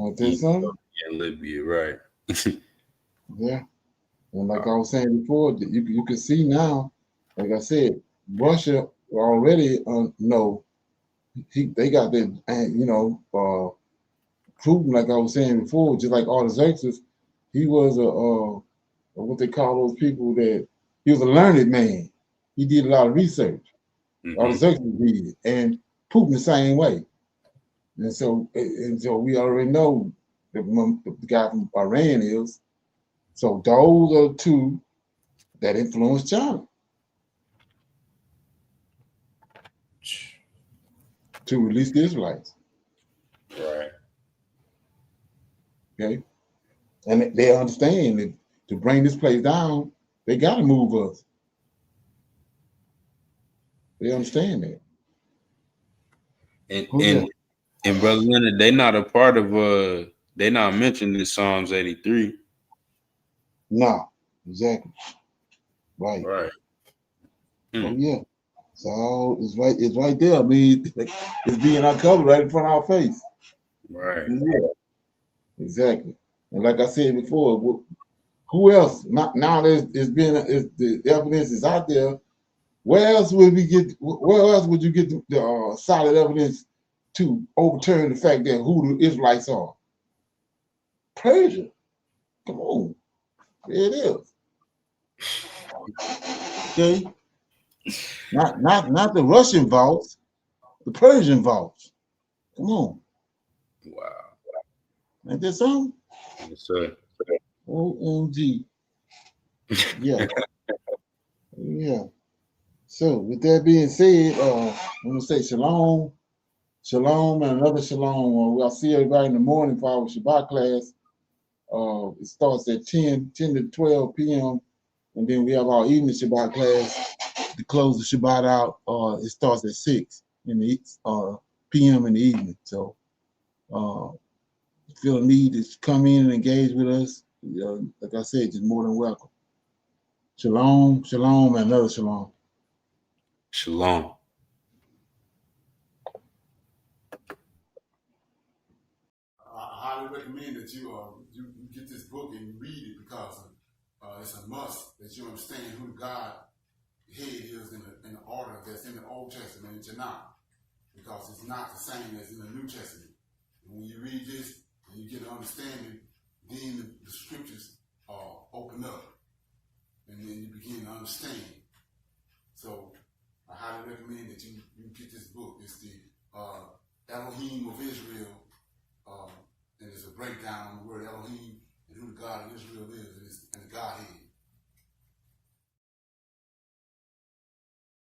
Ethiopia, and Libya. Right. Yeah. And like I was saying before, you can see now, like I said, Russia already know they got their Putin, like I was saying before, just like Artaxerxes, he was what they call those people that he was a learned man. He did a lot of research. Artaxerxes did, and Putin the same way. And so we already know the guy from Iran is. So those are two that influence China to release the Israelites. Right. Okay. And they understand that to bring this place down, they got to move us. They understand that. And Brother Leonard, they not a part of they not mentioned in Psalms 83. No, exactly. Right. Right. Oh yeah. So it's right there. I mean, it's being uncovered right in front of our face. Right. Yeah. Exactly. And like I said before, who else? Now the evidence is out there. Where else would we get? Where else would you get the solid evidence to overturn the fact that who the Israelites are? Persia. Come on, there it is. Okay, not the Russian vaults, the Persian vaults. Come on. Wow. Ain't that something? Yes, sir. OMG. Yeah. Yeah. So with that being said, I'm gonna say shalom, shalom, and another shalom. I'll see everybody in the morning for our Shabbat class. It starts at 10 to 12 p.m. And then we have our evening Shabbat class to close the Shabbat out. It starts at 6 in the p.m. in the evening. So if you feel a need to come in and engage with us, like I said, just more than welcome. Shalom, shalom, and another shalom. Shalom. I highly recommend that you get this book and you read it because it's a must that you understand who God head is in the order that's in the Old Testament and Tanakh, because it's not the same as in the New Testament. And when you read this and you get an understanding, then the scriptures open up and then you begin to understand. So I highly recommend that you get this book. It's the Elohim of Israel. And it's a breakdown on the word Elohim and who the God of Israel is and the Godhead.